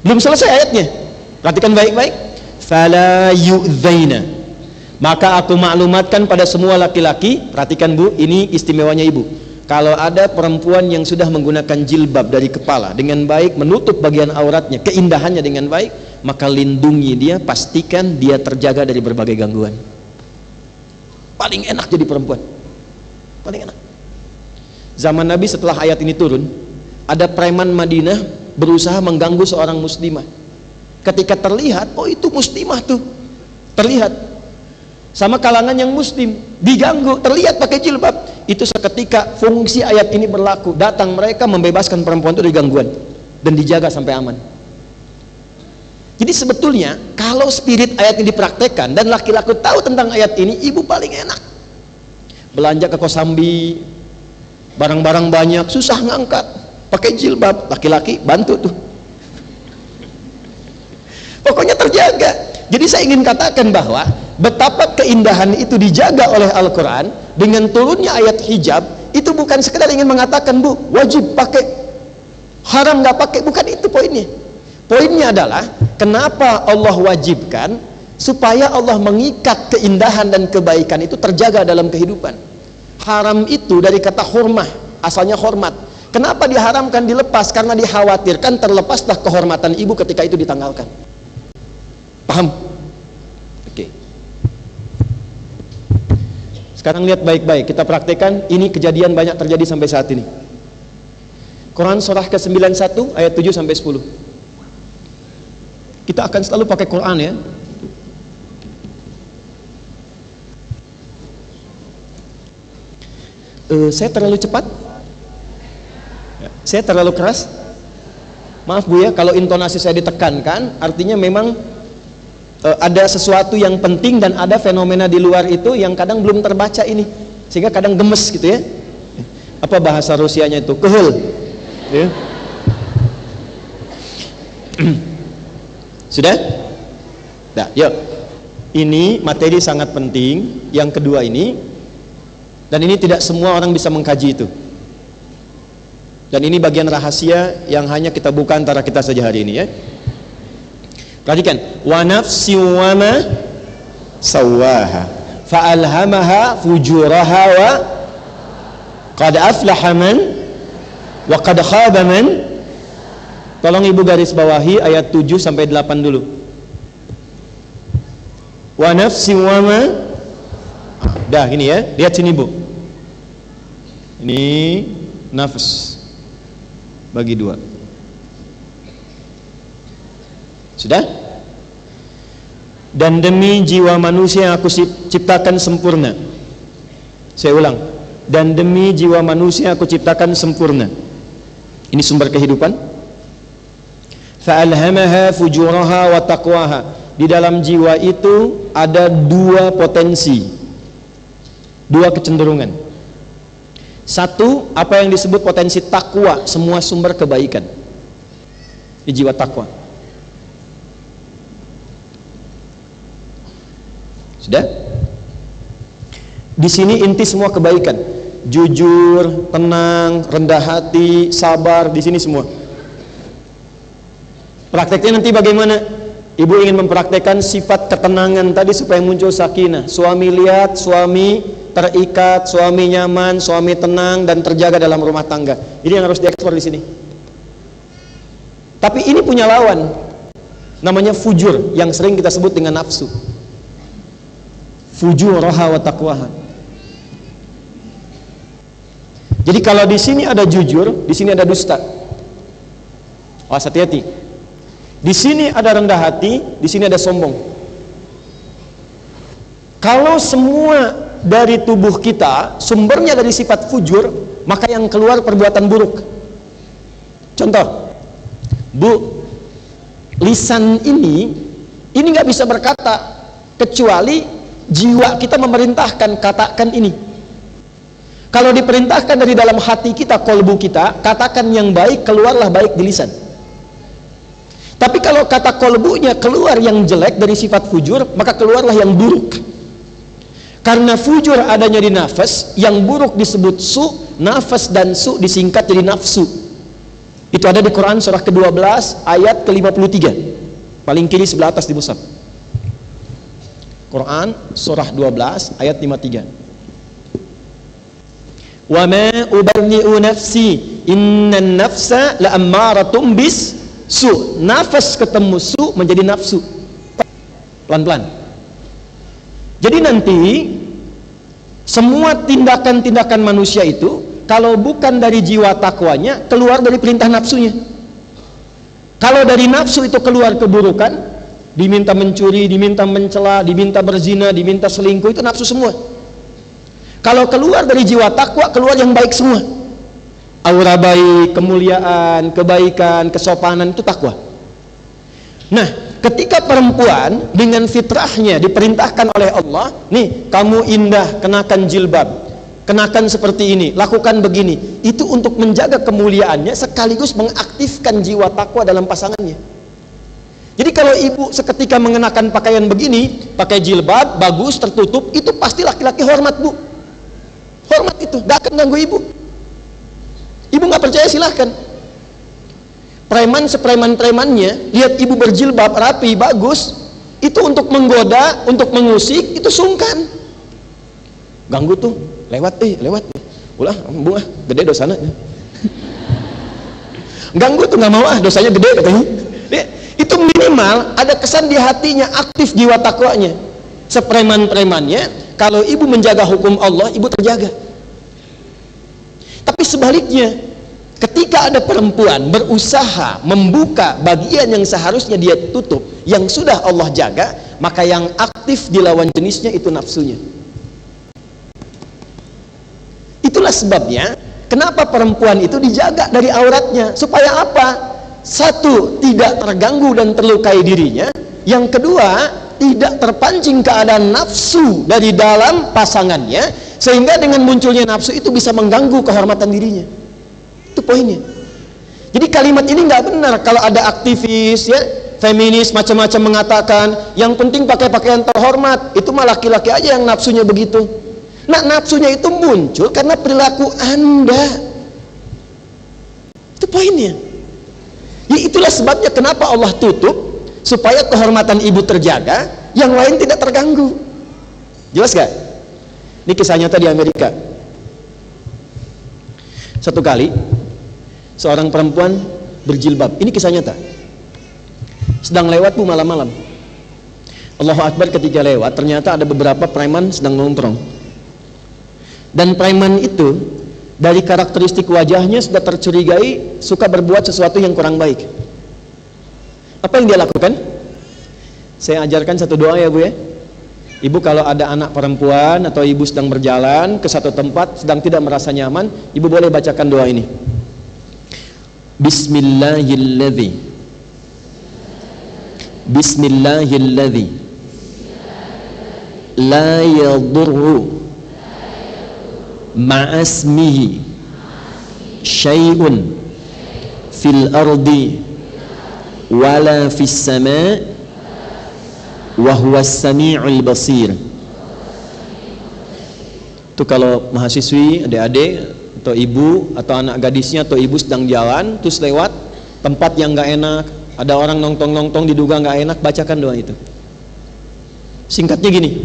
Belum selesai ayatnya, perhatikan baik-baik. Fala yu'dzaina, maka aku maklumatkan pada semua laki-laki. Perhatikan bu, ini istimewanya ibu. Kalau ada perempuan yang sudah menggunakan jilbab dari kepala dengan baik, menutup bagian auratnya, keindahannya dengan baik, maka lindungi dia, pastikan dia terjaga dari berbagai gangguan. Paling enak jadi perempuan, paling enak. Zaman Nabi setelah ayat ini turun, ada preman Madinah berusaha mengganggu seorang muslimah. Ketika terlihat, oh itu muslimah tuh, terlihat sama kalangan yang muslim, diganggu, terlihat pakai jilbab, itu seketika fungsi ayat ini berlaku. Datang mereka membebaskan perempuan itu dari gangguan dan dijaga sampai aman. Jadi sebetulnya kalau spirit ayat ini dipraktekkan dan laki-laki tahu tentang ayat ini, ibu paling enak. Belanja ke Kosambi, barang-barang banyak, susah ngangkat, pakai jilbab, laki-laki bantu tuh, pokoknya terjaga. Jadi saya ingin katakan bahwa betapa keindahan itu dijaga oleh Al-Quran dengan turunnya ayat hijab. Itu bukan sekedar ingin mengatakan bu wajib pakai, haram nggak pakai, bukan itu poinnya. Poinnya adalah kenapa Allah wajibkan, supaya Allah mengikat keindahan dan kebaikan itu terjaga dalam kehidupan. Haram itu dari kata hurmah, asalnya hormat. Kenapa diharamkan dilepas? Karena dikhawatirkan terlepaslah kehormatan ibu ketika itu ditanggalkan. Paham? Oke. Sekarang lihat baik-baik, kita praktekkan. Ini kejadian banyak terjadi sampai saat ini. Quran surah ke-91 ayat 7 sampai 10. Kita akan selalu pakai Quran ya. Saya terlalu cepat? Saya terlalu keras? Maaf bu ya, kalau intonasi saya ditekankan, artinya memang ada sesuatu yang penting dan ada fenomena di luar itu yang kadang belum terbaca ini, sehingga kadang gemes gitu ya. Apa bahasa Rusianya itu? Kehul. Ya. Sudah? Nah, yuk. Ini materi sangat penting. Yang kedua ini, dan ini tidak semua orang bisa mengkaji itu. Dan ini bagian rahasia yang hanya kita buka antara kita saja hari ini ya. Perhatikan, wa nafsi wa ma sawaha fa alhamaha fujuraha wa qad aflaha man wa qad khaba man. Tolong ibu garis bawahi ayat 7 sampai 8 dulu. Wa nafsi wa ma, dah gini ya, lihat sini bu, ini nafs bagi 2. Sudah? Dan demi jiwa manusia yang aku ciptakan sempurna. Saya ulang, dan demi jiwa manusia yang aku ciptakan sempurna. Ini sumber kehidupan. Fa'alhamaha fujuraha wa taqwaha. Di dalam jiwa itu ada 2 potensi, 2 kecenderungan. Satu, apa yang disebut potensi takwa, semua sumber kebaikan di jiwa takwa. Sudah? Di sini inti semua kebaikan, jujur, tenang, rendah hati, sabar, di sini semua. Prakteknya nanti bagaimana? Ibu ingin mempraktekkan sifat ketenangan tadi supaya muncul sakinah. Suami lihat, suami terikat, suami nyaman, suami tenang dan terjaga dalam rumah tangga. Ini yang harus diekspor di sini. Tapi ini punya lawan, namanya fujur, yang sering kita sebut dengan nafsu. Fujuraha wa taqwaha. Jadi kalau di sini ada jujur, di sini ada dusta. Awas, hati-hati. Di sini ada rendah hati, di sini ada sombong. Kalau semua dari tubuh kita sumbernya dari sifat fujur, maka yang keluar perbuatan buruk. Contoh, bu, lisan ini nggak bisa berkata kecuali jiwa kita memerintahkan, katakan ini. Kalau diperintahkan dari dalam hati kita, kolbu kita, katakan yang baik, keluarlah baik di lisan. Tapi kalau kata kolbunya keluar yang jelek dari sifat fujur, maka keluarlah yang buruk. Karena fujur adanya di nafas, yang buruk disebut su, nafas dan su disingkat jadi nafsu. Itu ada di Quran surah ke-12 ayat ke-53. Paling kiri sebelah atas di mushaf. Quran surah 12 ayat 53. Wa ma ubarni'u nafsi innan nafsa la'ammaratum bis su. Nafas ketemu su menjadi nafsu. Pelan-pelan. Jadi nanti semua tindakan-tindakan manusia itu kalau bukan dari jiwa takwanya, keluar dari perintah nafsunya. Kalau dari nafsu itu keluar keburukan, diminta mencuri, diminta mencela, diminta berzina, diminta selingkuh, itu nafsu semua. Kalau keluar dari jiwa takwa, keluar yang baik semua. Aura baik, kemuliaan, kebaikan, kesopanan, itu takwa. Nah, ketika perempuan dengan fitrahnya diperintahkan oleh Allah, nih kamu indah, kenakan jilbab, kenakan seperti ini, lakukan begini, itu untuk menjaga kemuliaannya sekaligus mengaktifkan jiwa takwa dalam pasangannya. Jadi kalau ibu seketika mengenakan pakaian begini, pakai jilbab, bagus, tertutup, itu pasti laki-laki hormat bu. Hormat itu, gak akan ganggu ibu. Ibu nggak percaya silahkan. Preman sepreman-premannya lihat ibu berjilbab rapi bagus, itu untuk menggoda, untuk mengusik, itu sungkan. Ganggu tuh, lewat ulah bunga gede dosanya. Ganggu tuh nggak mau dosanya gede katanya. Itu minimal ada kesan di hatinya, aktif jiwa takwanya. Sepreman-premannya kalau ibu menjaga hukum Allah, ibu terjaga. Tapi sebaliknya, ketika ada perempuan berusaha membuka bagian yang seharusnya dia tutup, yang sudah Allah jaga, maka yang aktif di lawan jenisnya itu nafsunya. Itulah sebabnya kenapa perempuan itu dijaga dari auratnya, supaya apa? Satu, tidak terganggu dan terlukai dirinya. Yang kedua, tidak terpancing keadaan nafsu dari dalam pasangannya, sehingga dengan munculnya nafsu itu bisa mengganggu kehormatan dirinya. Itu poinnya. Jadi kalimat ini nggak benar kalau ada aktivis ya, feminis macam-macam mengatakan yang penting pakai pakaian terhormat. Itu mah laki-laki aja yang nafsunya begitu. Nah, nafsunya itu muncul karena perilaku Anda. Itu poinnya. Ya, itulah sebabnya kenapa Allah tutup, supaya kehormatan ibu terjaga, yang lain tidak terganggu. Jelas gak? Ini kisah nyata di Amerika. Satu kali seorang perempuan berjilbab, ini kisah nyata, sedang lewat bu malam-malam. Allahu Akbar, ketika lewat ternyata ada beberapa preman sedang nongkrong. Dan preman itu dari karakteristik wajahnya sudah tercurigai suka berbuat sesuatu yang kurang baik. Apa yang dia lakukan? Saya ajarkan satu doa ya bu ya. Ibu kalau ada anak perempuan atau ibu sedang berjalan ke satu tempat sedang tidak merasa nyaman, ibu boleh bacakan doa ini. Bismillahilladzi Bismillahilladzi la yadurru ma'asmihi syai'un fil ardi wala fis sama' wa huwas sami'ul basir. Itu kalau mahasiswi, adik-adik atau ibu atau anak gadisnya atau ibu sedang jalan terus lewat tempat yang nggak enak, ada orang nongtong-nongtong diduga nggak enak, bacakan doa itu. Singkatnya gini,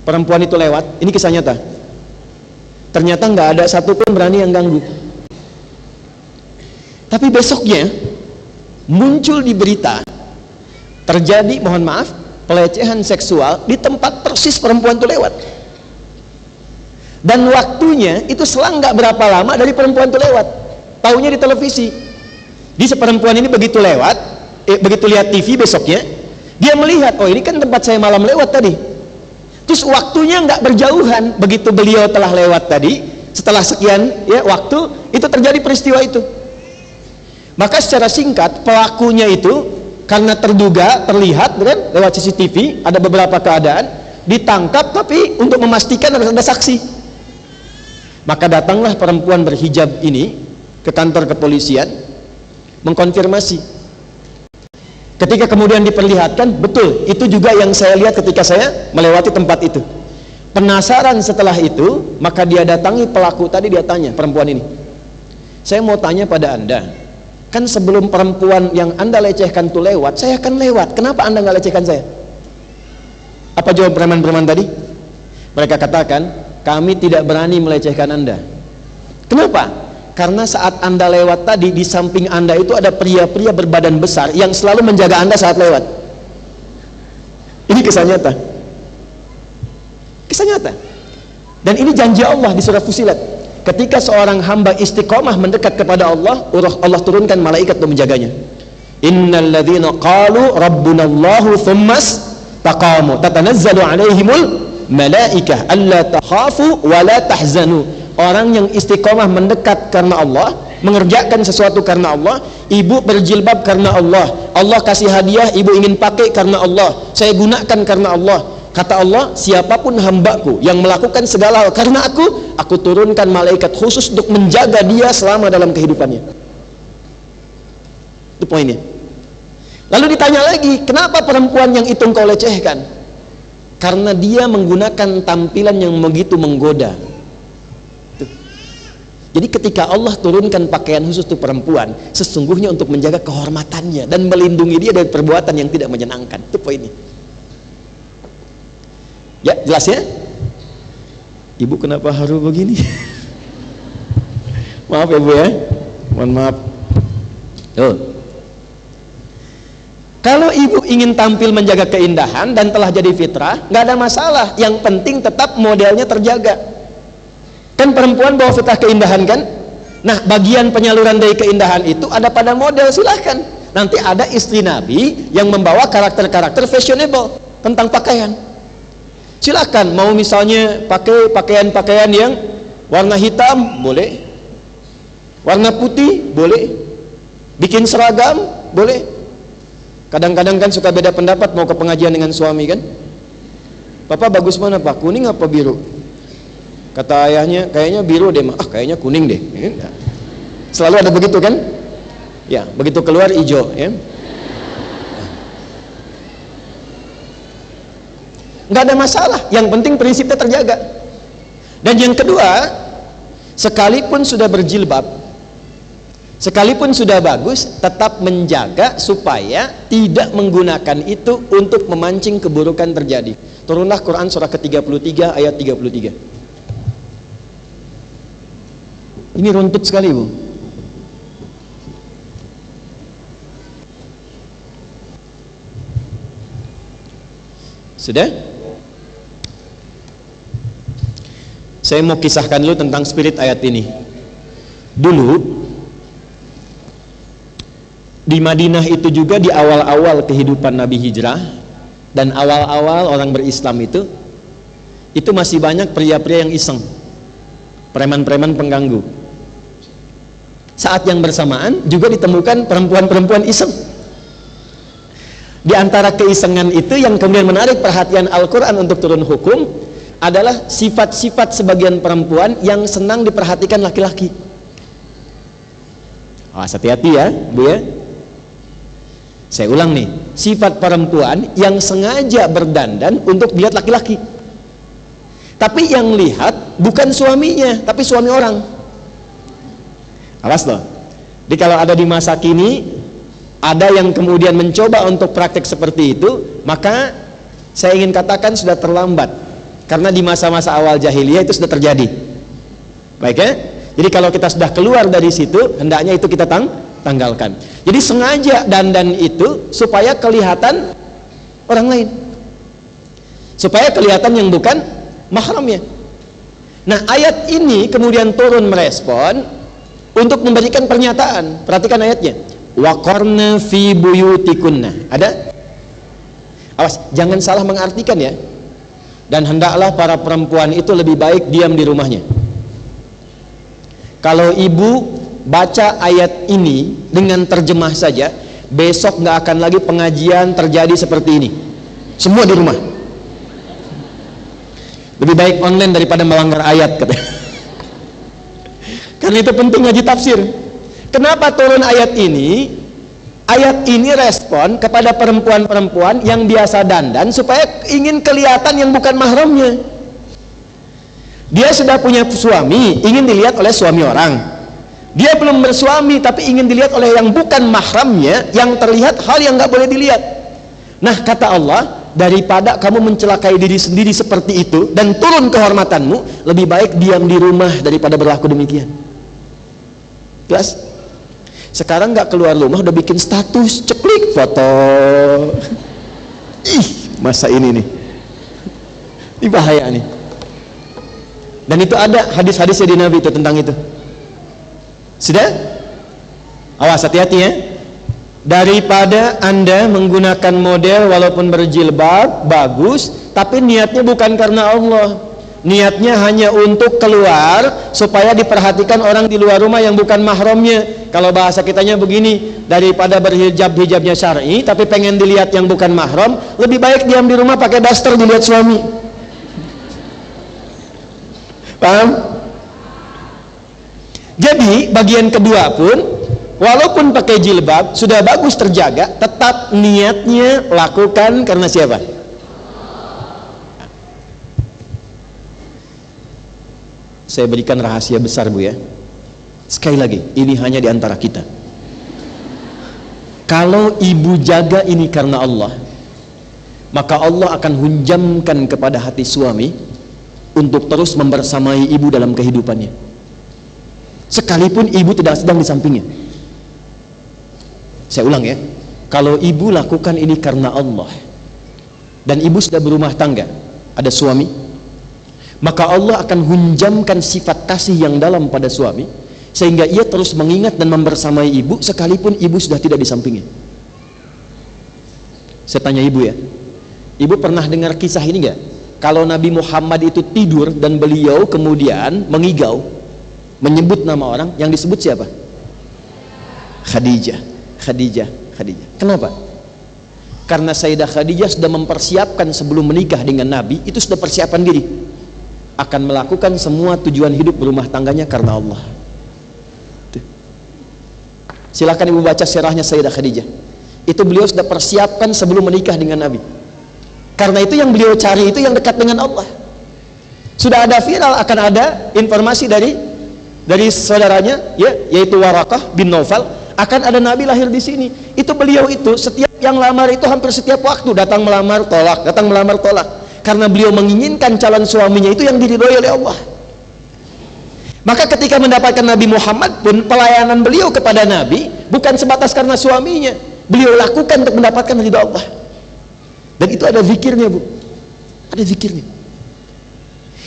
perempuan itu lewat, ini kisah nyata. Ternyata nggak ada satupun berani yang ganggu. Tapi besoknya muncul di berita terjadi, mohon maaf, pelecehan seksual di tempat persis perempuan itu lewat. Dan waktunya itu selang nggak berapa lama dari perempuan itu lewat. Taunya di televisi. Di perempuan ini begitu lewat, begitu lihat TV besoknya, dia melihat, oh ini kan tempat saya malam lewat tadi. Terus waktunya nggak berjauhan, begitu beliau telah lewat tadi, setelah sekian ya waktu, itu terjadi peristiwa itu. Maka secara singkat, pelakunya itu karena terduga, terlihat kan, lewat CCTV, ada beberapa keadaan, ditangkap, tapi untuk memastikan harus ada saksi. Maka datanglah perempuan berhijab ini ke kantor kepolisian, mengkonfirmasi. Ketika kemudian diperlihatkan, betul, itu juga yang saya lihat ketika saya melewati tempat itu. Penasaran setelah itu, maka dia datangi pelaku tadi, dia tanya, perempuan ini, saya mau tanya pada Anda, kan sebelum perempuan yang Anda lecehkan itu lewat, saya akan lewat, kenapa Anda nggak lecehkan saya? Apa jawab preman-preman tadi? Mereka katakan, kami tidak berani melecehkan Anda. Kenapa? Karena saat Anda lewat tadi, di samping Anda itu ada pria-pria berbadan besar yang selalu menjaga Anda saat lewat. Ini kisah nyata. Kisah nyata. Dan ini janji Allah di surah Fussilat. Ketika seorang hamba istiqomah mendekat kepada Allah, Allah turunkan malaikat untuk menjaganya. Innal ladzina qalu rabbunallahu tsummas taqamu tatanazzalu alaihimul malaikah alla takhafu wa la tahzanu. Orang yang istiqomah mendekat karena Allah, mengerjakan sesuatu karena Allah, ibu berjilbab karena Allah, Allah kasih hadiah, ibu ingin pakai karena Allah, saya gunakan karena Allah. Kata Allah, siapapun hambaku yang melakukan segala hal karena aku turunkan malaikat khusus untuk menjaga dia selama dalam kehidupannya. Itu poinnya. Lalu ditanya lagi, kenapa perempuan yang itu engkau lecehkan? Karena dia menggunakan tampilan yang begitu menggoda. Jadi ketika Allah turunkan pakaian khusus untuk perempuan, sesungguhnya untuk menjaga kehormatannya dan melindungi dia dari perbuatan yang tidak menyenangkan. Itu poinnya. Ya, jelas ya? Ibu kenapa haru begini? Maaf ya Bu ya. Mohon maaf. Tuh. Kalau ibu ingin tampil menjaga keindahan dan telah jadi fitrah, nggak ada masalah. Yang penting tetap modelnya terjaga. Kan perempuan bawa fitrah keindahan kan? Nah, bagian penyaluran dari keindahan itu ada pada model, silahkan. Nanti ada istri Nabi yang membawa karakter-karakter fashionable tentang pakaian. Silahkan, mau misalnya pakai pakaian-pakaian yang warna hitam, boleh. Warna putih, boleh. Bikin seragam, boleh. Kadang-kadang kan suka beda pendapat mau ke pengajian dengan suami kan. Papa bagus mana pak? Kuning apa biru? Kata ayahnya, kayaknya biru deh. Kayaknya kuning deh. Selalu ada begitu kan? Ya, begitu keluar hijau ya. Nggak ada masalah, yang penting prinsipnya terjaga. Dan yang kedua, sekalipun sudah berjilbab, sekalipun sudah bagus, tetap menjaga supaya tidak menggunakan itu untuk memancing keburukan terjadi. Turunlah Quran surah ke-33 ayat 33. Ini runtut sekali, Bu. Sudah? Saya mau kisahkan dulu tentang spirit ayat ini. Dulu di Madinah itu juga di awal-awal kehidupan Nabi hijrah dan awal-awal orang berislam itu masih banyak pria-pria yang iseng, preman-preman pengganggu. Saat yang bersamaan juga ditemukan perempuan-perempuan iseng. Di antara keisengan itu yang kemudian menarik perhatian Al-Quran untuk turun hukum adalah sifat-sifat sebagian perempuan yang senang diperhatikan laki-laki. Hati-hati ya, Bu ya. Saya ulang nih, sifat perempuan yang sengaja berdandan untuk dilihat laki-laki. Tapi yang lihat bukan suaminya, tapi suami orang. Awas loh. Jadi kalau ada di masa kini ada yang kemudian mencoba untuk praktek seperti itu, maka saya ingin katakan sudah terlambat, karena di masa-masa awal jahiliyah itu sudah terjadi. Baik ya? Jadi kalau kita sudah keluar dari situ, hendaknya itu kita tanggalkan. Jadi sengaja dandan itu supaya kelihatan orang lain, supaya kelihatan yang bukan mahramnya. Nah, ayat ini kemudian turun merespon untuk memberikan pernyataan. Perhatikan ayatnya. Waqarna fi buyutikunna. Ada? Awas, jangan salah mengartikan ya. Dan hendaklah para perempuan itu lebih baik diam di rumahnya. Kalau ibu baca ayat ini dengan terjemah saja, besok nggak akan lagi pengajian terjadi seperti ini. Semua di rumah. Lebih baik online daripada melanggar ayat, katanya. Karena itu penting ngaji tafsir. Kenapa turun ayat ini? Ayat ini respon kepada perempuan-perempuan yang biasa dandan supaya ingin kelihatan yang bukan mahramnya. Dia sudah punya suami, ingin dilihat oleh suami orang. Dia belum bersuami tapi ingin dilihat oleh yang bukan mahramnya, yang terlihat hal yang nggak boleh dilihat. Nah, kata Allah, daripada kamu mencelakai diri sendiri seperti itu dan turun kehormatanmu, lebih baik diam di rumah daripada berlaku demikian. Jelas? Sekarang nggak keluar rumah udah bikin status, ceklik foto. Ih, masa ini nih, ini bahaya nih. Dan itu ada hadis-hadisnya di Nabi itu tentang itu. Sudah? Awas, hati-hati ya. Daripada Anda menggunakan model walaupun berjilbab bagus, tapi niatnya bukan karena Allah. Niatnya hanya untuk keluar supaya diperhatikan orang di luar rumah yang bukan mahramnya. Kalau bahasa kitanya begini, daripada berhijab-hijabnya syar'i tapi pengen dilihat yang bukan mahram, lebih baik diam di rumah pakai daster dilihat suami. Paham? Jadi bagian kedua pun, walaupun pakai jilbab sudah bagus terjaga, tetap niatnya lakukan karena siapa? Saya berikan rahasia besar, Bu ya. Sekali lagi, ini hanya di antara kita. Kalau ibu jaga ini karena Allah, maka Allah akan hunjamkan kepada hati suami untuk terus membersamai ibu dalam kehidupannya, sekalipun ibu tidak sedang di sampingnya. Saya ulang ya, kalau ibu lakukan ini karena Allah dan ibu sudah berumah tangga, ada suami, maka Allah akan hunjamkan sifat kasih yang dalam pada suami, sehingga ia terus mengingat dan membersamai ibu sekalipun ibu sudah tidak di sampingnya. Saya tanya ibu ya, ibu pernah dengar kisah ini enggak? Kalau Nabi Muhammad itu tidur dan beliau kemudian mengigau, menyebut nama orang, yang disebut siapa? Khadijah. Khadijah. Kenapa? Karena Sayyidah Khadijah sudah mempersiapkan sebelum menikah dengan Nabi, itu sudah persiapan diri akan melakukan semua tujuan hidup berumah tangganya karena Allah. Tuh. Silakan ibu baca sirahnya Sayyidah Khadijah. Itu beliau sudah persiapkan sebelum menikah dengan Nabi. Karena itu yang beliau cari itu yang dekat dengan Allah. Sudah ada viral, akan ada informasi dari saudaranya, ya, yaitu Warakah bin Naufal, akan ada Nabi lahir di sini. Itu beliau itu setiap yang lamar itu hampir setiap waktu datang melamar tolak, datang melamar tolak. Karena beliau menginginkan calon suaminya itu yang diridhoi oleh Allah. Maka ketika mendapatkan Nabi Muhammad pun, pelayanan beliau kepada Nabi bukan sebatas karena suaminya, beliau lakukan untuk mendapatkan ridha Allah. Dan itu ada zikirnya, Bu. Ada zikirnya.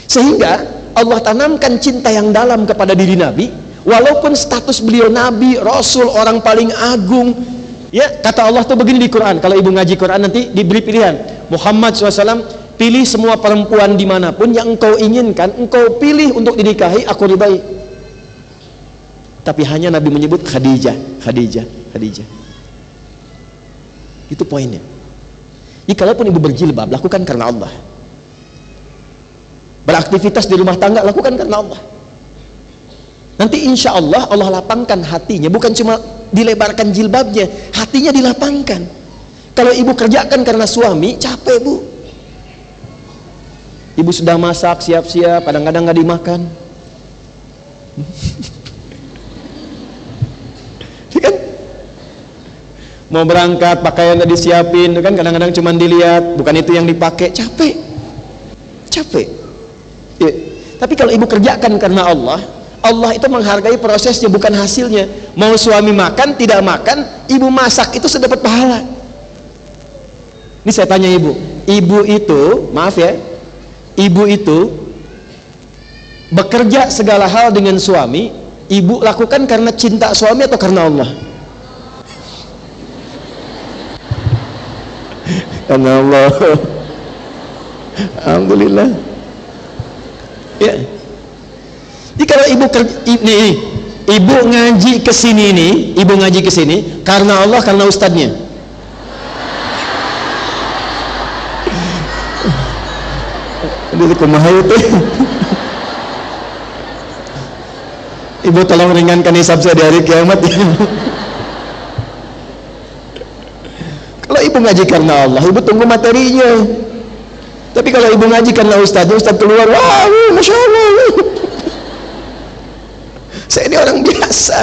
Sehingga Allah tanamkan cinta yang dalam kepada diri Nabi, walaupun status beliau Nabi, Rasul, orang paling agung. Ya, kata Allah tuh begini di Quran. Kalau ibu ngaji Quran nanti diberi pilihan. Muhammad SAW, pilih semua perempuan dimanapun yang engkau inginkan, engkau pilih untuk dinikahi, aku ridai. Tapi hanya Nabi menyebut Khadijah, Khadijah, Khadijah. Itu poinnya. Jadi kalaupun ibu berjilbab, lakukan karena Allah. Beraktivitas di rumah tangga, lakukan karena Allah. Nanti insya Allah Allah lapangkan hatinya, bukan cuma dilebarkan jilbabnya, hatinya dilapangkan. Kalau ibu kerjakan karena suami, capek, Bu. Ibu sudah masak, siap-siap, kadang-kadang nggak dimakan. Kan? Mau berangkat, pakaian nggak disiapin, kan kadang-kadang cuma dilihat, bukan itu yang dipakai, capek. Capek. Ya. Tapi kalau ibu kerjakan karena Allah, Allah itu menghargai prosesnya, bukan hasilnya. Mau suami makan, tidak makan, ibu masak itu sudah dapat pahala. Ini saya tanya ibu itu, maaf ya, ibu itu bekerja segala hal dengan suami, ibu lakukan karena cinta suami atau karena Allah? Karena Allah. Alhamdulillah. Ya. Jadi kalau ibu ibu ngaji ke sini nih, ibu ngaji ke sini karena Allah, karena ustadznya. Aduh, kumaha itu. Ibu tolong ringankan hisab saya di hari kiamat. Kalau ibu ngaji karena Allah, ibu tunggu materinya. Tapi kalau ibu ngaji karena ustadz keluar, wah, masya Allah. Saya ini orang biasa,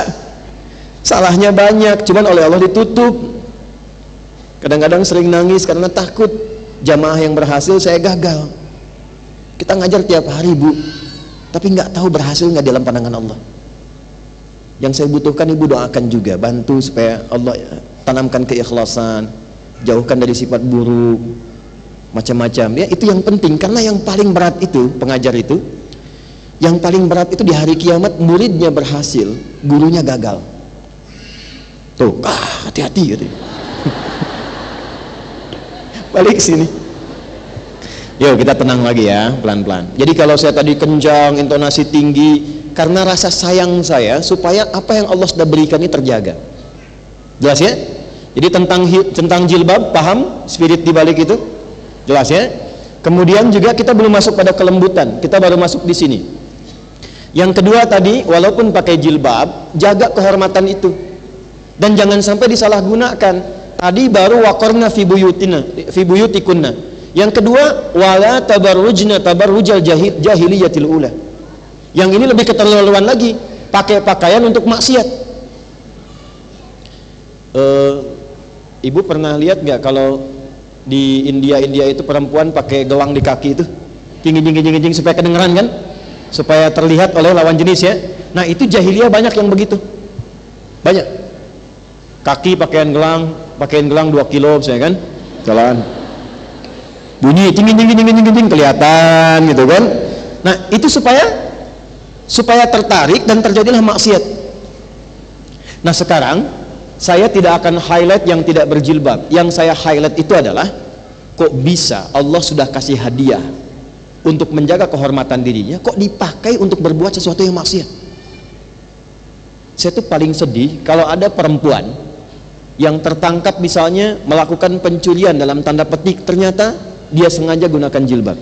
salahnya banyak, cuman oleh Allah ditutup. Kadang-kadang sering nangis karena takut jamaah yang berhasil saya gagal. Kita ngajar tiap hari, Bu, tapi nggak tahu berhasil nggak dalam pandangan Allah. Yang saya butuhkan ibu doakan juga, bantu supaya Allah tanamkan keikhlasan, jauhkan dari sifat buruk, macam-macam. Ya, itu yang penting, karena yang paling berat itu pengajar itu. Yang paling berat itu di hari kiamat, muridnya berhasil, gurunya gagal. Tuh, hati-hati gitu. Balik sini. Yuk kita tenang lagi ya, pelan-pelan. Jadi kalau saya tadi kencang, intonasi tinggi, karena rasa sayang saya supaya apa yang Allah sudah berikan ini terjaga. Jelas ya? Jadi tentang jilbab, paham spirit di balik itu? Jelas ya? Kemudian juga kita belum masuk pada kelembutan, kita baru masuk di sini. Yang kedua tadi, walaupun pakai jilbab, jaga kehormatan itu. Dan jangan sampai disalahgunakan. Tadi baru waqarna fi buyutikunna. Yang kedua, wala tabarrujna tabarrujal jahiliyatil ula. Yang ini lebih keterlaluan lagi, pakai pakaian untuk maksiat. Ibu pernah lihat nggak kalau di India itu perempuan pakai gelang di kaki itu, tinggi supaya kedengeran kan? Supaya terlihat oleh lawan jenis ya. Nah itu jahiliyah banyak yang begitu, banyak. Kaki pakaian gelang 2 kilo misalnya kan, jalan bunyi tinggi kelihatan gitu kan. Nah itu supaya tertarik dan terjadilah maksiat. Nah sekarang saya tidak akan highlight yang tidak berjilbab. Yang saya highlight itu adalah, kok bisa Allah sudah kasih hadiah untuk menjaga kehormatan dirinya, kok dipakai untuk berbuat sesuatu yang maksiat. Saya tuh paling sedih kalau ada perempuan yang tertangkap misalnya melakukan pencurian dalam tanda petik, ternyata dia sengaja gunakan jilbab.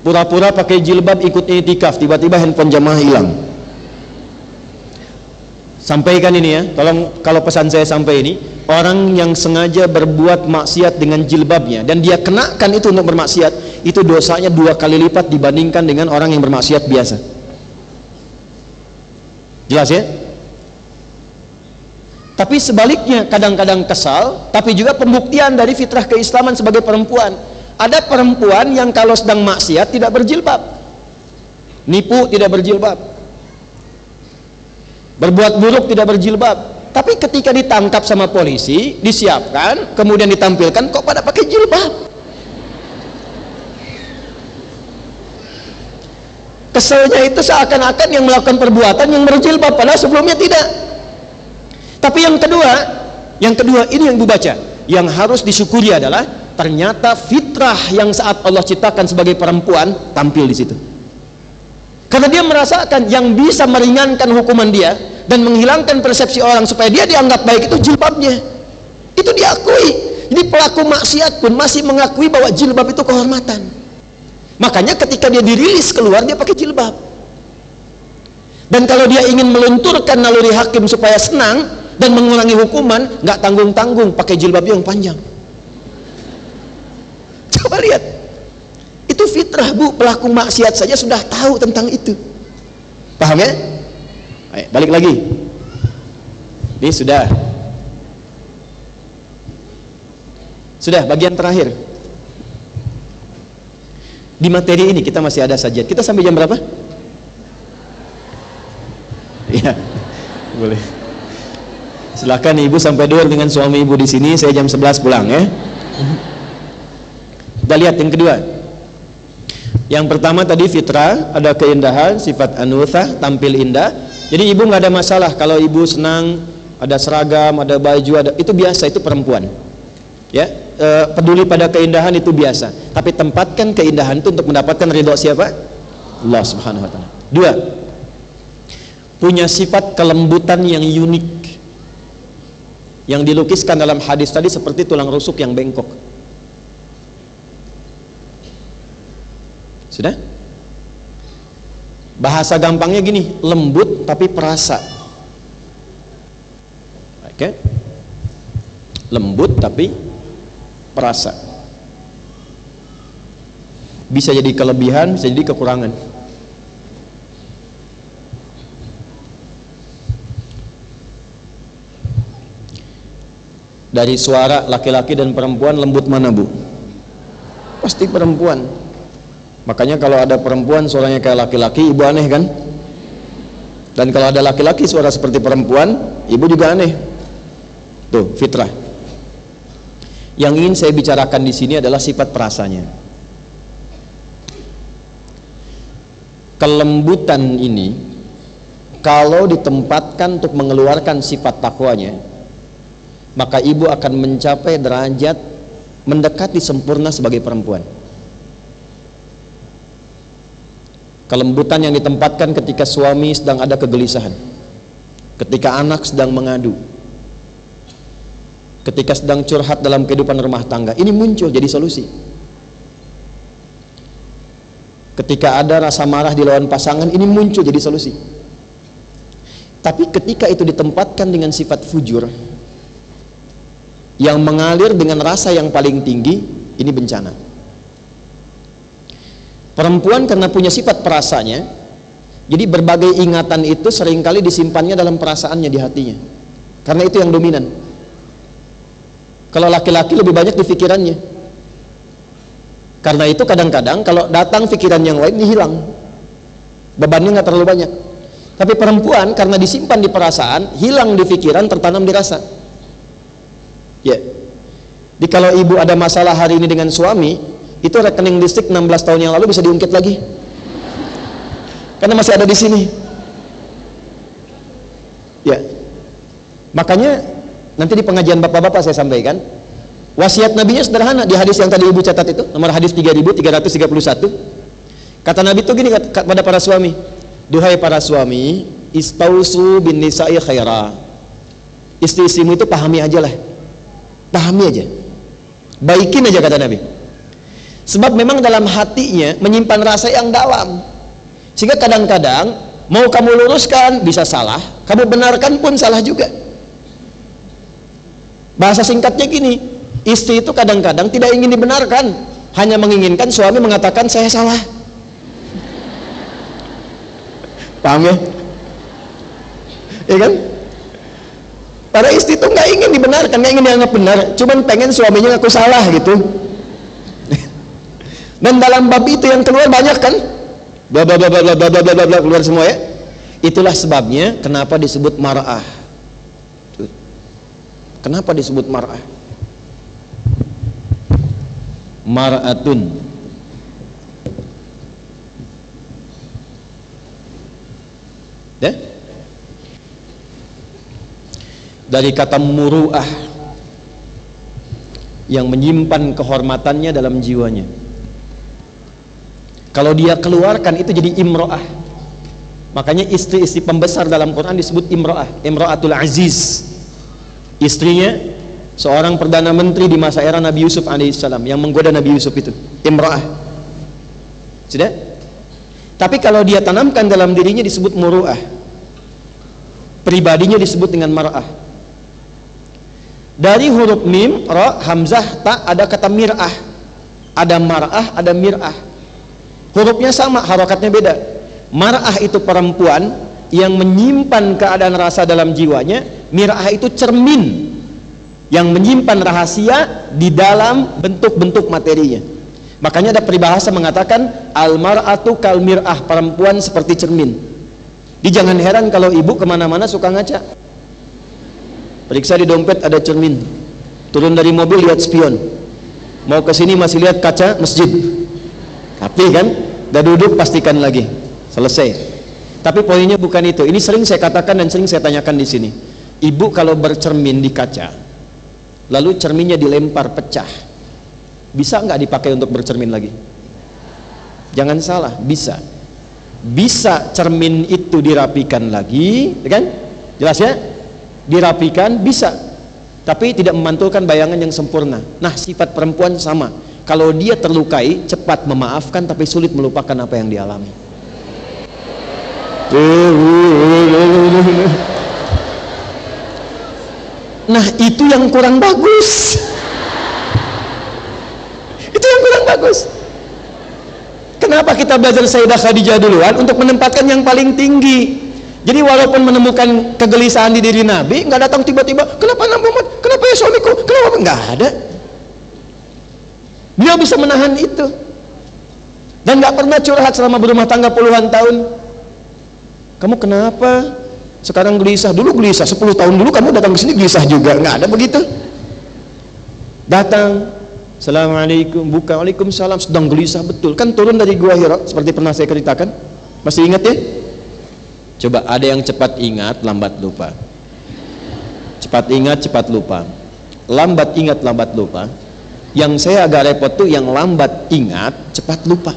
Pura-pura pakai jilbab ikut i'tikaf, tiba-tiba handphone jamaah hilang. Sampaikan ini ya, tolong, kalau pesan saya sampai ini, orang yang sengaja berbuat maksiat dengan jilbabnya dan dia kenakan itu untuk bermaksiat, itu dosanya 2 kali lipat dibandingkan dengan orang yang bermaksiat biasa. Jelas ya? Tapi sebaliknya, kadang-kadang kesal, tapi juga pembuktian dari fitrah keislaman sebagai perempuan. Ada perempuan yang kalau sedang maksiat tidak berjilbab, nipu tidak berjilbab, berbuat buruk tidak berjilbab, tapi ketika ditangkap sama polisi, disiapkan, kemudian ditampilkan, kok pada pakai jilbab. Keselnya itu seakan-akan yang melakukan perbuatan yang berjilbab, padahal sebelumnya tidak. Tapi yang kedua ini yang dibaca, yang harus disyukuri adalah ternyata fitrah yang saat Allah ciptakan sebagai perempuan tampil di situ. Karena dia merasakan yang bisa meringankan hukuman dia dan menghilangkan persepsi orang supaya dia dianggap baik itu jilbabnya. Itu diakui. Jadi pelaku maksiat pun masih mengakui bahwa jilbab itu kehormatan. Makanya ketika dia dirilis keluar, dia pakai jilbab. Dan kalau dia ingin melunturkan naluri hakim supaya senang dan mengurangi hukuman, nggak tanggung-tanggung, pakai jilbab yang panjang. Coba lihat, itu fitrah bu, pelaku maksiat saja sudah tahu tentang itu. Paham ya? Ayo, balik lagi. Ini sudah bagian terakhir. Di materi ini kita masih ada sajad. Kita sampai jam berapa? Iya, boleh. Silakan ibu sampai dulu dengan suami ibu di sini. Saya jam 11 pulang ya. Kita lihat yang kedua. Yang pertama tadi fitrah, ada keindahan, sifat anuthah, tampil indah. Jadi ibu nggak ada masalah kalau ibu senang, ada seragam, ada baju, ada, itu biasa, itu perempuan. Ya, peduli pada keindahan itu biasa. Tapi tempatkan keindahan itu untuk mendapatkan ridho siapa? Allah Subhanahu Wa Taala. 2, punya sifat kelembutan yang unik, yang dilukiskan dalam hadis tadi seperti tulang rusuk yang bengkok. Sudah? Bahasa gampangnya gini, lembut tapi perasa. Oke? Lembut tapi perasa. Bisa jadi kelebihan, bisa jadi kekurangan. Dari suara laki-laki dan perempuan, lembut mana bu? Pasti perempuan. Makanya kalau ada perempuan suaranya kayak laki-laki, ibu aneh kan? Dan kalau ada laki-laki suara seperti perempuan, ibu juga aneh. Tuh, fitrah. Yang ingin saya bicarakan di sini adalah sifat perasanya. Kelembutan ini kalau ditempatkan untuk mengeluarkan sifat takwanya, maka ibu akan mencapai derajat mendekati sempurna sebagai perempuan. Kelembutan yang ditempatkan ketika suami sedang ada kegelisahan, ketika anak sedang mengadu, ketika sedang curhat dalam kehidupan rumah tangga, ini muncul jadi solusi. Ketika ada rasa marah di lawan pasangan, ini muncul jadi solusi. Tapi ketika itu ditempatkan dengan sifat fujur yang mengalir dengan rasa yang paling tinggi, ini bencana. Perempuan karena punya sifat perasanya, jadi berbagai ingatan itu seringkali disimpannya dalam perasaannya, di hatinya, karena itu yang dominan. Kalau laki-laki lebih banyak di pikirannya. Karena itu kadang-kadang kalau datang pikiran yang lain, ini hilang, bebannya nggak terlalu banyak. Tapi perempuan karena disimpan di perasaan, hilang di pikiran, tertanam di rasa. Ya. Jadi kalau ibu ada masalah hari ini dengan suami, itu rekening listrik 16 tahun yang lalu bisa diungkit lagi, karena masih ada di sini. Ya, makanya nanti di pengajian bapak-bapak saya sampaikan wasiat nabinya sederhana. Di hadis yang tadi ibu catat itu, nomor hadis 3331, kata Nabi itu gini kepada para suami, duhai para suami, istausu bin nisa'i khaira, Istri-istrimu itu pahami aja lah, pahami aja, baikin aja kata Nabi. Sebab memang dalam hatinya menyimpan rasa yang dalam, sehingga kadang-kadang mau kamu luruskan bisa salah, kamu benarkan pun salah juga. Bahasa singkatnya gini, istri itu kadang-kadang tidak ingin dibenarkan, hanya menginginkan suami mengatakan saya salah. Paham ya? Ya kan? Para istri itu nggak ingin dibenarkan, nggak ingin dianggap benar, cuman pengen suaminya ngaku salah gitu. Dan dalam bab itu yang keluar banyak kan, bla bla bla bla bla bla bla bla keluar semua ya. Itulah sebabnya kenapa disebut mar'ah. Kenapa disebut mar'ah? Mar'atun, ya? Dari kata muru'ah, yang menyimpan kehormatannya dalam jiwanya. Kalau dia keluarkan itu jadi imro'ah. Makanya istri-istri pembesar dalam Quran disebut imro'ah, imro'atul aziz. Istrinya seorang perdana menteri di masa era Nabi Yusuf alaihissalam yang menggoda Nabi Yusuf itu imro'ah. Sudah? Tapi kalau dia tanamkan dalam dirinya disebut muru'ah, pribadinya disebut dengan mar'ah. Dari huruf mim, ra, hamzah, ta ada kata mir'ah, ada mar'ah, ada mir'ah. Hurufnya sama, harokatnya beda. Mar'ah itu perempuan yang menyimpan keadaan rasa dalam jiwanya. Mir'ah itu cermin yang menyimpan rahasia di dalam bentuk-bentuk materinya. Makanya ada peribahasa mengatakan al-mar'atu kal mir'ah, perempuan seperti cermin. Jadi jangan heran kalau ibu kemana-mana suka ngaca. Periksa di dompet ada cermin, turun dari mobil lihat spion, mau ke sini masih lihat kaca masjid. Tapi kan, udah duduk pastikan lagi, selesai. Tapi poinnya bukan itu. Ini sering saya katakan dan sering saya tanyakan di sini. Ibu kalau bercermin di kaca, lalu cerminnya dilempar pecah, bisa nggak dipakai untuk bercermin lagi? Jangan salah, bisa. Bisa cermin itu dirapikan lagi, kan? Jelas ya? Dirapikan bisa, tapi tidak memantulkan bayangan yang sempurna. Nah, sifat perempuan sama. Kalau dia terlukai, cepat memaafkan tapi sulit melupakan apa yang dialami. Nah, itu yang kurang bagus. Itu yang kurang bagus. Kenapa kita belajar Sayyidah Khadijah duluan? Untuk menempatkan yang paling tinggi. Jadi walaupun menemukan kegelisahan di diri Nabi, nggak datang tiba-tiba, kenapa Nabi Muhammad, kenapa ya suamiku, kenapa? Nggak ada. Beliau bisa menahan itu dan nggak pernah curhat selama berumah tangga puluhan tahun. Kamu kenapa sekarang gelisah? Dulu gelisah 10 tahun dulu kamu datang ke sini gelisah juga. Nggak ada begitu. Datang, assalamualaikum, buka, waalaikumsalam, sedang gelisah betul. Kan turun dari Gua Hira seperti pernah saya ceritakan. Masih ingat ya? Coba ada yang cepat ingat, lambat lupa. Cepat ingat, cepat lupa. Lambat ingat, lambat lupa. Yang saya agak repot tuh yang lambat ingat, cepat lupa.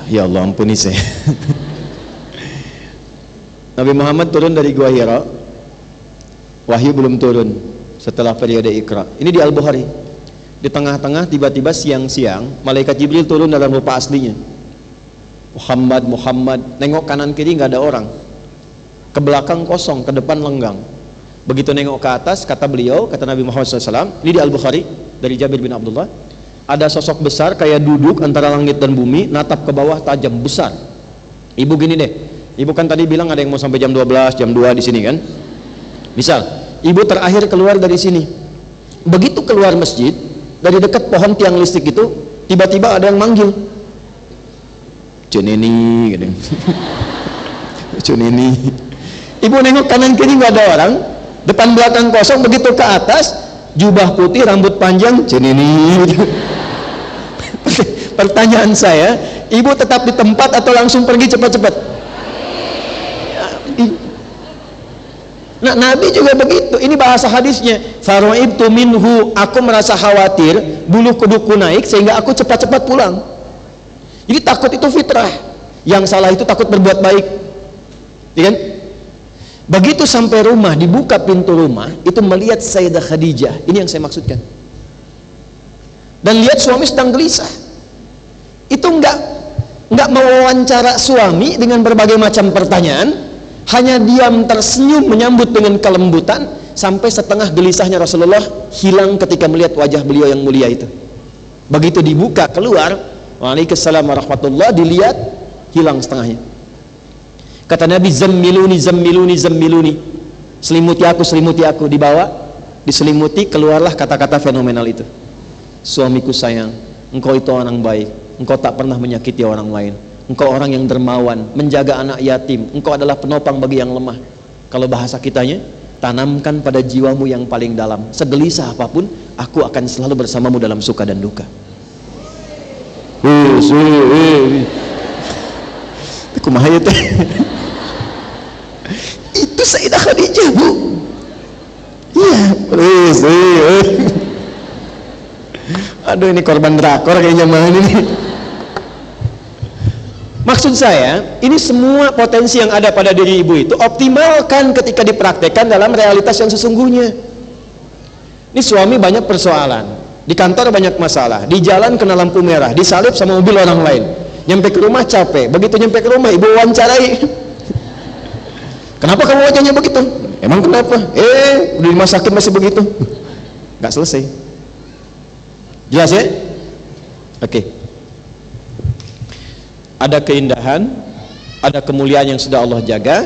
Ya Allah, ampuni saya. Nabi Muhammad turun dari Gua Hira. Wahyu belum turun setelah periode Iqra. Ini di Al-Bukhari. Di tengah-tengah tiba-tiba siang-siang malaikat Jibril turun dalam rupa aslinya. Muhammad, nengok kanan kiri nggak ada orang, ke belakang kosong, ke depan lenggang. Begitu nengok ke atas, kata beliau, kata Nabi Muhammad SAW, ini di Al-Bukhari dari Jabir bin Abdullah, ada sosok besar kayak duduk antara langit dan bumi, natap ke bawah tajam besar. Ibu gini deh, ibu kan tadi bilang ada yang mau sampai jam 12, jam 2 di sini kan? Misal, ibu terakhir keluar dari sini, begitu keluar masjid, dari dekat pohon tiang listrik itu, tiba-tiba ada yang manggil. Cunini gitu. Cunini. Ibu nengok kanan kiri nggak ada orang, depan belakang kosong, begitu ke atas jubah putih, rambut panjang, Cunini gitu. Pertanyaan saya, ibu tetap di tempat atau langsung pergi cepat-cepat? Nah, Nabi juga begitu. Ini bahasa hadisnya, faroibtu minhu, aku merasa khawatir bulu kuduku naik sehingga aku cepat-cepat pulang. Jadi takut itu fitrah. Yang salah itu takut berbuat baik. Ya kan? Begitu sampai rumah, dibuka pintu rumah, itu melihat Sayyidah Khadijah. Ini yang saya maksudkan. Dan lihat suami sedang gelisah. Itu enggak mewawancara suami dengan berbagai macam pertanyaan, hanya diam tersenyum menyambut dengan kelembutan, sampai setengah gelisahnya Rasulullah hilang ketika melihat wajah beliau yang mulia itu. Begitu dibuka keluar, waalaikumsalam warahmatullah, dilihat hilang setengahnya. Kata Nabi, zammiluni zammiluni zammiluni, selimuti aku, dibawa, diselimuti, keluarlah kata-kata fenomenal itu. Suamiku sayang, engkau itu orang baik, engkau tak pernah menyakiti orang lain, engkau orang yang dermawan, menjaga anak yatim, engkau adalah penopang bagi yang lemah. Kalau bahasa kitanya, tanamkan pada jiwamu yang paling dalam, segelisah apapun, aku akan selalu bersamamu dalam suka dan duka. Kumaha ya teh? Itu Sayyidah Khadijah, Bu. Iya, aduh, ini korban drakor kayaknya mah ini. Maksud saya, ini semua potensi yang ada pada diri ibu itu optimalkan ketika dipraktekkan dalam realitas yang sesungguhnya. Ini suami banyak persoalan, di kantor banyak masalah, di jalan kena lampu merah, disalip sama mobil orang lain, nyampe ke rumah capek, begitu nyampe ke rumah ibu wawancarai, kenapa kamu wajahnya begitu? Emang kenapa? Udah dimasakin masih begitu, nggak selesai. Jelas ya? Oke. Ada keindahan, ada kemuliaan yang sudah Allah jaga,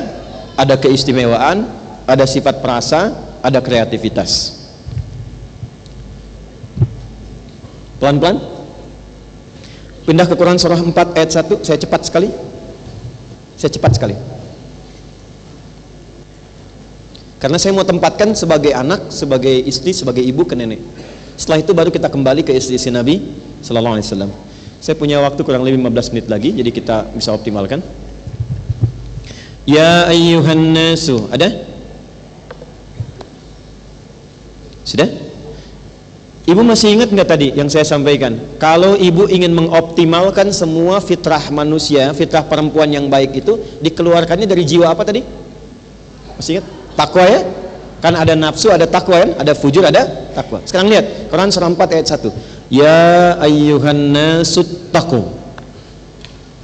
ada keistimewaan, ada sifat perasa, ada kreativitas. Pelan-pelan. Pindah ke Quran surah 4 ayat 1. Saya cepat sekali. Karena saya mau tempatkan sebagai anak, sebagai istri, sebagai ibu ke nenek. Setelah itu baru kita kembali ke istri Nabi sallallahu alaihi wasallam. Saya punya waktu kurang lebih 15 menit lagi, jadi kita bisa optimalkan. Ya ayyuhan nasu, ada? Sudah? Ibu masih ingat nggak tadi yang saya sampaikan? Kalau ibu ingin mengoptimalkan semua fitrah manusia, fitrah perempuan yang baik itu, dikeluarkannya dari jiwa apa tadi? Masih ingat? Takwa ya? Kan ada nafsu, ada takwa kan? Ada fujur, ada takwa. Sekarang lihat, Quran surah 4 ayat 1. Ya ayyuhan nasu taqu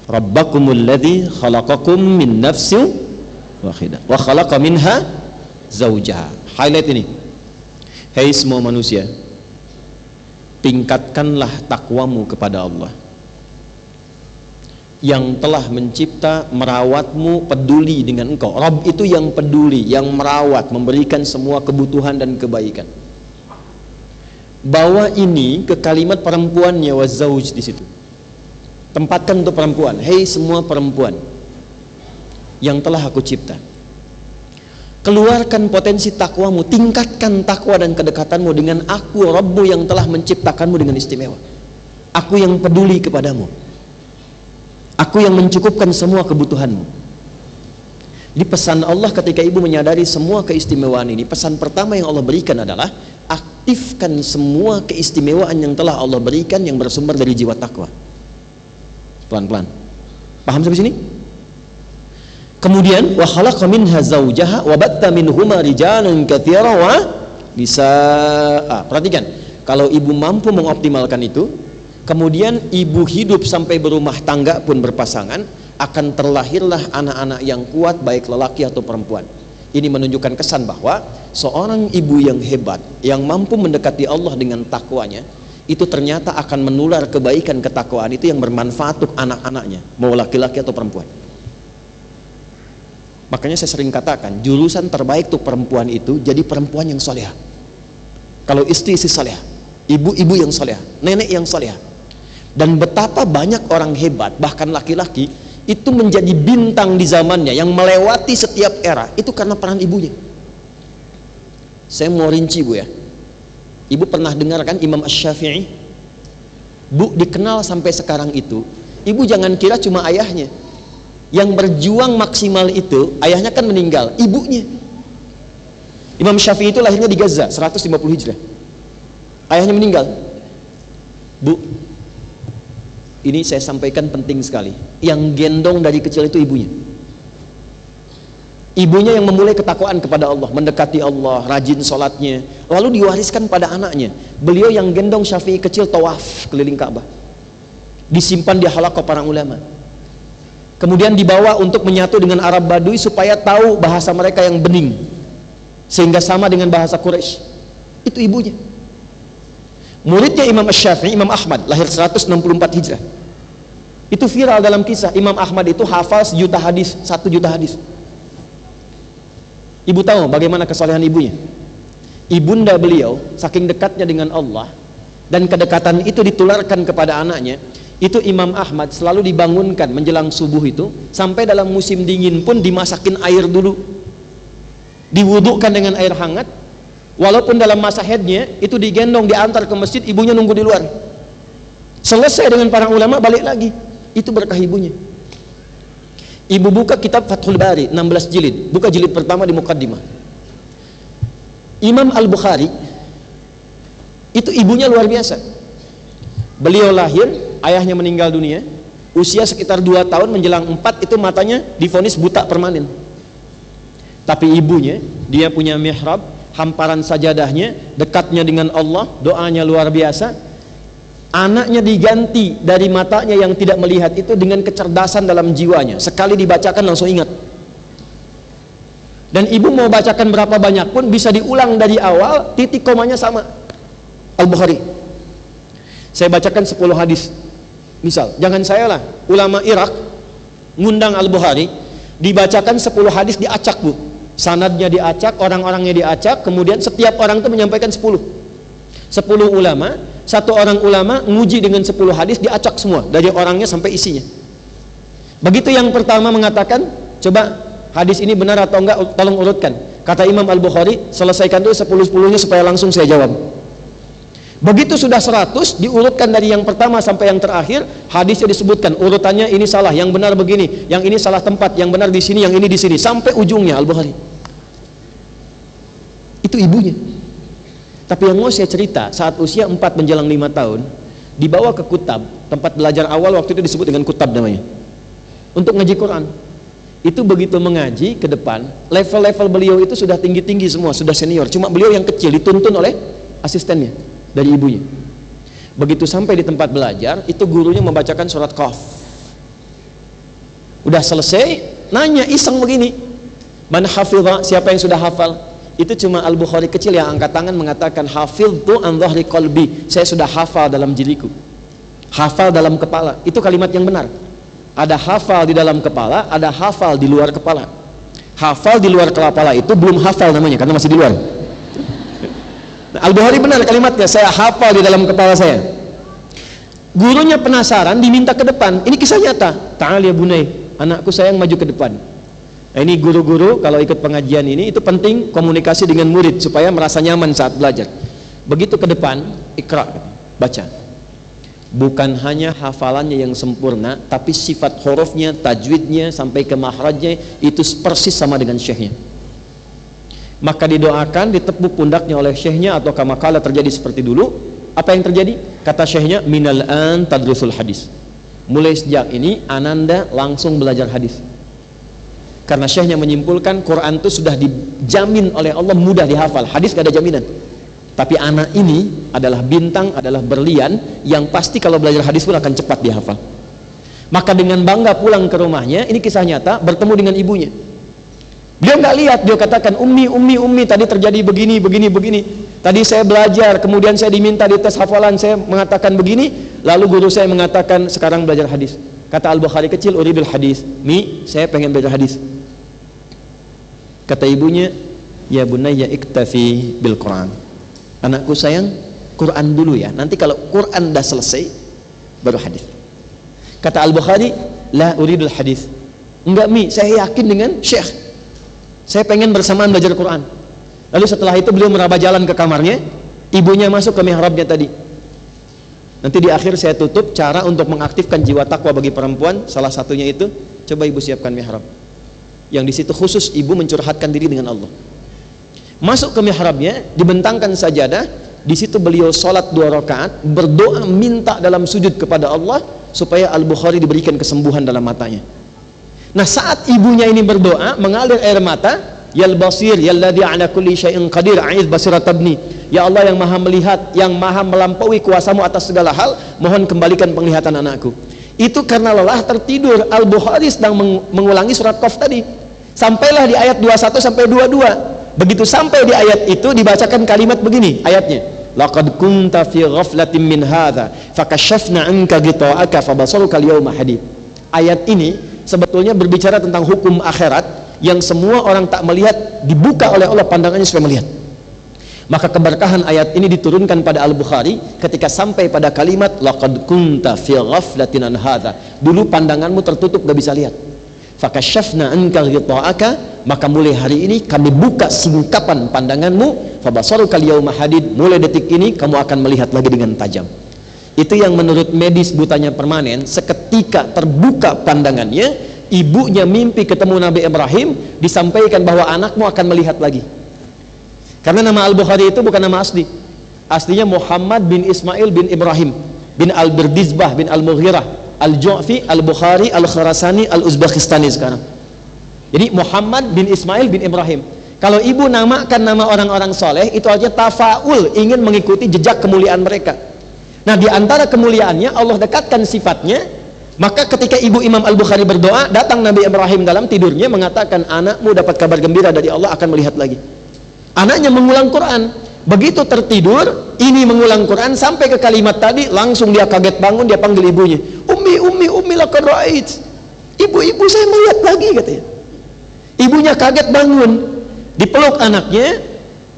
rabbakumul ladzi khalaqakum min nafsin wahidah wa khalaqa minha zawjaha. Highlight ini. Hai semua manusia, tingkatkanlah takwamu kepada Allah yang telah mencipta, merawatmu, peduli dengan engkau. Rabb itu yang peduli, yang merawat, memberikan semua kebutuhan dan kebaikan. Bawa ini ke kalimat perempuannya, wazauj di situ. Tempatkan untuk perempuan. Hei semua perempuan yang telah aku cipta, keluarkan potensi takwamu, tingkatkan takwa dan kedekatanmu dengan aku, Rabbu yang telah menciptakanmu dengan istimewa. Aku yang peduli kepadamu, aku yang mencukupkan semua kebutuhanmu. Di pesan Allah ketika ibu menyadari semua keistimewaan ini, pesan pertama yang Allah berikan adalah aktifkan semua keistimewaan yang telah Allah berikan yang bersumber dari jiwa takwa. Pelan-pelan. Paham sampai sini? Kemudian wa khalaqa minha zawjaha wa batta minhuma rijalan katsiran wa nisaa. Perhatikan, kalau ibu mampu mengoptimalkan itu, kemudian ibu hidup sampai berumah tangga pun berpasangan, akan terlahirlah anak-anak yang kuat, baik lelaki atau perempuan. Ini menunjukkan kesan bahwa seorang ibu yang hebat, yang mampu mendekati Allah dengan takwanya, itu ternyata akan menular kebaikan ketakwaan itu yang bermanfaat untuk anak-anaknya, mau laki-laki atau perempuan. Makanya saya sering katakan, jurusan terbaik untuk perempuan itu jadi perempuan yang solehah. Kalau istri solehah, ibu-ibu yang solehah, nenek yang solehah. Dan betapa banyak orang hebat, bahkan laki-laki, itu menjadi bintang di zamannya yang melewati setiap era, itu karena peran ibunya. Saya mau rinci, Bu ya. Ibu pernah dengar kan Imam Asy-Syafi'i? Bu, dikenal sampai sekarang itu, ibu jangan kira cuma ayahnya yang berjuang maksimal itu. Ayahnya kan meninggal, ibunya. Imam Syafi'i itu lahirnya di Gaza 150 Hijrah, ayahnya meninggal. Bu, ini saya sampaikan penting sekali, yang gendong dari kecil itu ibunya. Ibunya yang memulai ketakwaan kepada Allah, mendekati Allah, rajin sholatnya, lalu diwariskan pada anaknya. Beliau yang gendong Syafi'i kecil tawaf keliling Ka'bah, disimpan di halaqah para ulama, kemudian dibawa untuk menyatu dengan Arab Badui supaya tahu bahasa mereka yang bening sehingga sama dengan bahasa Quraisy. Itu ibunya. Muridnya Imam Syafi'i, Imam Ahmad, lahir 164 Hijrah. Itu viral dalam kisah. Imam Ahmad itu hafal 1 juta hadis, 1 juta hadis. Ibu tahu bagaimana kesolehan ibunya? Ibunda beliau saking dekatnya dengan Allah, dan kedekatan itu ditularkan kepada anaknya. Itu Imam Ahmad selalu dibangunkan menjelang subuh itu, sampai dalam musim dingin pun dimasakin air dulu, diwudukkan dengan air hangat. Walaupun dalam masa haidnya itu digendong, diantar ke masjid, ibunya nunggu di luar. Selesai dengan para ulama, balik lagi. Itu berkah ibunya. Ibu buka kitab Fathul Bari 16 jilid, buka jilid pertama di muqaddimah. Imam Al-Bukhari itu ibunya luar biasa. Beliau lahir, ayahnya meninggal dunia, usia sekitar 2 tahun menjelang 4, itu matanya divonis buta permanen. Tapi ibunya, dia punya mihrab, hamparan sajadahnya, dekatnya dengan Allah, doanya luar biasa. Anaknya diganti dari matanya yang tidak melihat itu dengan kecerdasan dalam jiwanya. Sekali dibacakan langsung ingat. Dan ibu mau bacakan berapa banyak pun bisa diulang dari awal, titik komanya sama. Al-Bukhari, saya bacakan 10 hadis misal, jangan saya lah, ulama Irak ngundang Al-Bukhari, dibacakan 10 hadis, diacak bu, sanadnya diacak, orang-orangnya diacak, kemudian setiap orang itu menyampaikan 10 ulama, satu orang ulama nguji dengan 10 hadis, diacak semua dari orangnya sampai isinya. Begitu yang pertama mengatakan, coba hadis ini benar atau enggak, tolong urutkan. Kata Imam Al-Bukhari, selesaikan dulu 10-10-nya supaya langsung saya jawab. Begitu sudah 100, diurutkan dari yang pertama sampai yang terakhir, hadisnya disebutkan urutannya, ini salah, yang benar begini, yang ini salah tempat, yang benar di sini, yang ini di sini, sampai ujungnya Al-Bukhari. Itu ibunya. Tapi yang mau saya cerita, saat usia 4 menjelang 5 tahun, dibawa ke Kutab, tempat belajar awal waktu itu disebut dengan Kutab namanya, untuk ngaji Quran. Itu begitu mengaji ke depan, level-level beliau itu sudah tinggi-tinggi semua, sudah senior. Cuma beliau yang kecil, dituntun oleh asistennya dari ibunya. Begitu sampai di tempat belajar, itu gurunya membacakan surat Qaf. Udah selesai, nanya iseng begini, man hafidha, siapa yang sudah hafal? Itu cuma Al-Bukhari kecil yang angkat tangan mengatakan, hafidhu an dhahri qalbi, saya sudah hafal dalam diriku. Hafal dalam kepala, itu kalimat yang benar. Ada hafal di dalam kepala, ada hafal di luar kepala. Hafal di luar kepala itu belum hafal namanya, karena masih di luar. Al-Bukhari benar kalimatnya, saya hafal di dalam kepala saya. Gurunya penasaran, diminta ke depan. Ini kisah nyata. Ta'al ya bunai, anakku sayang, maju ke depan. Nah, ini guru-guru kalau ikut pengajian ini, itu penting komunikasi dengan murid supaya merasa nyaman saat belajar. Begitu ke depan, ikra, baca. Bukan hanya hafalannya yang sempurna, tapi sifat hurufnya, tajwidnya, sampai ke makhrajnya itu persis sama dengan syekhnya. Maka didoakan, ditepuk pundaknya oleh syekhnya, atau kamakala terjadi seperti dulu. Apa yang terjadi? Kata syekhnya, minal an tadrusul hadis, mulai sejak ini ananda langsung belajar hadis. Karena syekhnya menyimpulkan Quran itu sudah dijamin oleh Allah mudah dihafal, hadis gak ada jaminan. Tapi anak ini adalah bintang, adalah berlian yang pasti kalau belajar hadis pun akan cepat dihafal. Maka dengan bangga pulang ke rumahnya, ini kisah nyata, bertemu dengan ibunya. Beliau nggak lihat, dia katakan, ummi, tadi terjadi begini. Tadi saya belajar, kemudian saya diminta di tes hafalan, saya mengatakan begini, lalu guru saya mengatakan sekarang belajar hadis. Kata Al-Bukhari kecil, uridul hadis, saya pengen belajar hadis. Kata ibunya, ya bunayya iktafi bil Quran. Anakku sayang, Quran dulu ya, nanti kalau Quran dah selesai baru hadis. Kata Al-Bukhari, la uridul hadis. Enggak saya yakin dengan syekh, saya pengen bersamaan belajar Quran. Lalu setelah itu beliau meraba jalan ke kamarnya, ibunya masuk ke mihrabnya tadi. Nanti di akhir saya tutup cara untuk mengaktifkan jiwa takwa bagi perempuan, salah satunya itu, coba ibu siapkan mihrab. Yang di situ khusus ibu mencurhatkan diri dengan Allah. Masuk ke mihrabnya, dibentangkan sajadah, di situ beliau sholat 2 rakaat, berdoa minta dalam sujud kepada Allah supaya Al-Bukhari diberikan kesembuhan dalam matanya. Nah, saat ibunya ini berdoa, mengalir air mata, Yal Basir, Yalladzi ala kulli syai'in qadir, a'idz basiratabni. Ya Allah yang maha melihat, yang maha melampaui kuasamu atas segala hal, mohon kembalikan penglihatan anakku. Itu karena lelah tertidur. Al-Bukhari sedang mengulangi surat Qaf tadi. Sampailah di ayat 21 sampai 22. Begitu sampai di ayat itu dibacakan kalimat begini ayatnya. Laqad kunta fi ghaflatin min hadza fakashafna 'anka ghita'aka fabasaruka al-yawma hadid. Ayat ini sebetulnya berbicara tentang hukum akhirat yang semua orang tak melihat, dibuka oleh Allah pandangannya supaya melihat. Maka keberkahan ayat ini diturunkan pada Al-Bukhari ketika sampai pada kalimat laqad kunta fi ghaflatin an hadza. Dulu pandanganmu tertutup, gak bisa lihat. Fakashafna 'anka ghita'aka, maka mulai hari ini kami buka singkapan pandanganmu, fabasaruka al-yawma hadid, mulai detik ini kamu akan melihat lagi dengan tajam. Itu yang menurut medis butanya permanen. Seketika terbuka pandangannya, ibunya mimpi ketemu Nabi Ibrahim, disampaikan bahwa anakmu akan melihat lagi. Karena nama Al-Bukhari itu bukan nama asli. Aslinya Muhammad bin Ismail bin Ibrahim bin Al-Birdizbah bin Al-Mughirah Al-Ju'fi Al-Bukhari Al-Khurasani Al-Uzbekistani sekarang. Jadi Muhammad bin Ismail bin Ibrahim. Kalau ibu namakan nama orang-orang soleh, itu artinya tafaul, ingin mengikuti jejak kemuliaan mereka. Nah, di antara kemuliaannya Allah dekatkan sifatnya. Maka ketika ibu Imam Al-Bukhari berdoa, datang Nabi Ibrahim dalam tidurnya mengatakan, anakmu dapat kabar gembira dari Allah, akan melihat lagi. Anaknya mengulang Quran. Begitu tertidur, ini mengulang Quran sampai ke kalimat tadi, langsung dia kaget bangun, dia panggil ibunya. Ummi laqad ra'ait. Ibu, saya melihat lagi, katanya. Ibunya kaget bangun, dipeluk anaknya,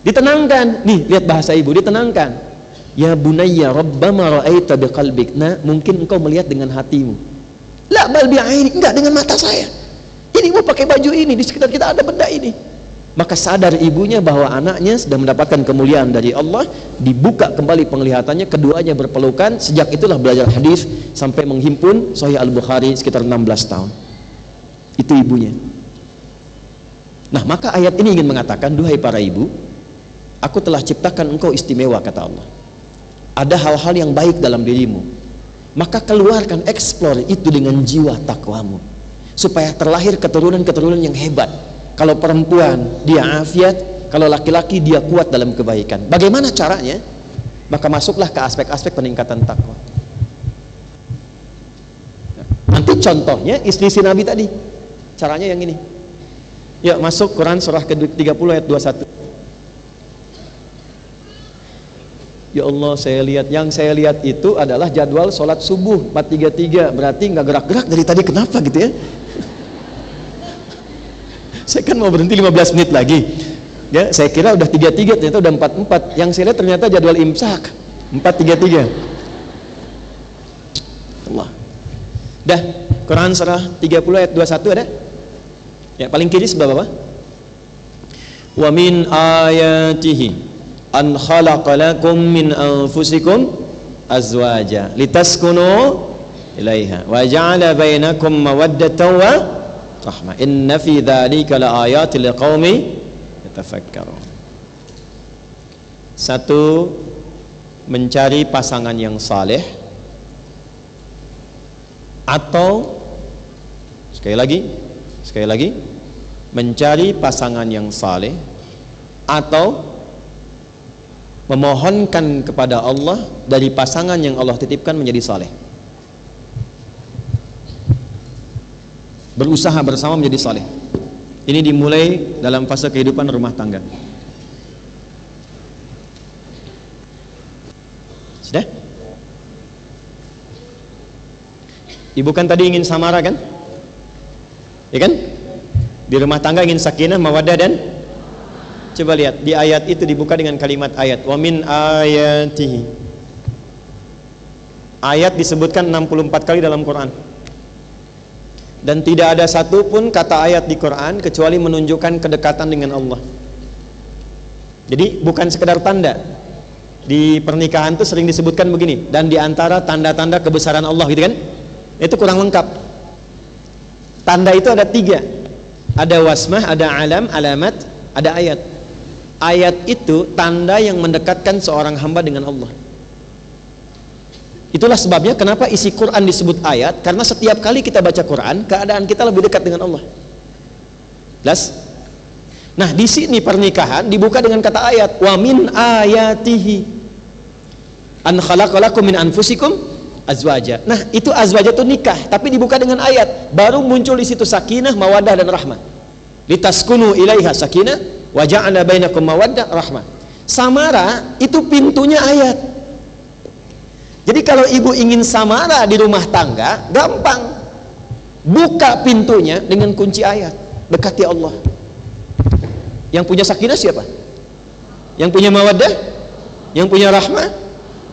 ditenangkan. Nih, lihat bahasa ibu, ditenangkan. Ya bunayya rabbama ra'aita biqalbik. Nah, mungkin engkau melihat dengan hatimu. La bal bi'aini, enggak, dengan mata saya. Ini ibu pakai baju ini, di sekitar kita ada benda ini. Maka sadar ibunya bahwa anaknya sudah mendapatkan kemuliaan dari Allah, dibuka kembali penglihatannya, keduanya berpelukan. Sejak itulah belajar hadis sampai menghimpun Sahih Al-Bukhari sekitar 16 tahun. Itu ibunya. Nah, maka ayat ini ingin mengatakan, duhai para ibu, aku telah ciptakan engkau istimewa, kata Allah. Ada hal-hal yang baik dalam dirimu, maka keluarkan, eksplor itu dengan jiwa takwamu, supaya terlahir keturunan-keturunan yang hebat. Kalau perempuan dia afiat, kalau laki-laki dia kuat dalam kebaikan. Bagaimana caranya? Maka masuklah ke aspek-aspek peningkatan takwa. Nanti contohnya istri si Nabi tadi, caranya yang ini. Yuk masuk Quran surah ke-30 ayat 21. Ya Allah, yang saya lihat itu adalah jadwal sholat subuh 4.33, berarti nggak gerak-gerak dari tadi, kenapa gitu ya? Saya kan mau berhenti 15 menit lagi ya, saya kira udah 33, ternyata udah 44. Yang saya lihat ternyata jadwal imsak 4.33. Allah. Dah, Quran surah 30 ayat 21 ada? Ya, paling kiri sebelah bawah. Wa min ayatihi an khalaqa lakum min anfusikum azwaja litaskunu ilaiha wa ja'ala bainakum mawaddatan wa rahmah inna fi dzalika laayatil liqaumin yatafakkarun. Satu, mencari pasangan yang saleh, atau sekali lagi mencari pasangan yang saleh, atau memohonkan kepada Allah dari pasangan yang Allah titipkan menjadi saleh. Berusaha bersama menjadi saleh. Ini dimulai dalam fase kehidupan rumah tangga. Sudah? Ibu kan tadi ingin samara kan? Ya kan? Di rumah tangga ingin sakinah, mawaddah dan coba lihat di ayat itu dibuka dengan kalimat ayat. Wa min ayatihi. Ayat disebutkan 64 kali dalam Quran. Dan tidak ada satupun kata ayat di Quran kecuali menunjukkan kedekatan dengan Allah. Jadi bukan sekedar tanda. Di pernikahan itu sering disebutkan begini, dan di antara tanda-tanda kebesaran Allah, gitu kan? Itu kurang lengkap. Tanda itu ada 3. Ada wasmah, ada alam, alamat, ada ayat. Ayat itu tanda yang mendekatkan seorang hamba dengan Allah. Itulah sebabnya kenapa isi Quran disebut ayat, karena setiap kali kita baca Quran, keadaan kita lebih dekat dengan Allah. Jelas? Nah, di sini pernikahan dibuka dengan kata ayat, wa min ayatihi an khalaqalakum min anfusikum azwaja. Nah, itu azwaja itu nikah, tapi dibuka dengan ayat. Baru muncul di situ sakinah, mawaddah dan rahmah. Litaskunu ilaiha sakinah wa ja'ala bainakum mawaddah rahmah. Samara itu pintunya ayat. Jadi kalau ibu ingin samara di rumah tangga, gampang. Buka pintunya dengan kunci ayat. Dekati Allah. Yang punya sakinah siapa? Yang punya mawaddah? Yang punya rahmah?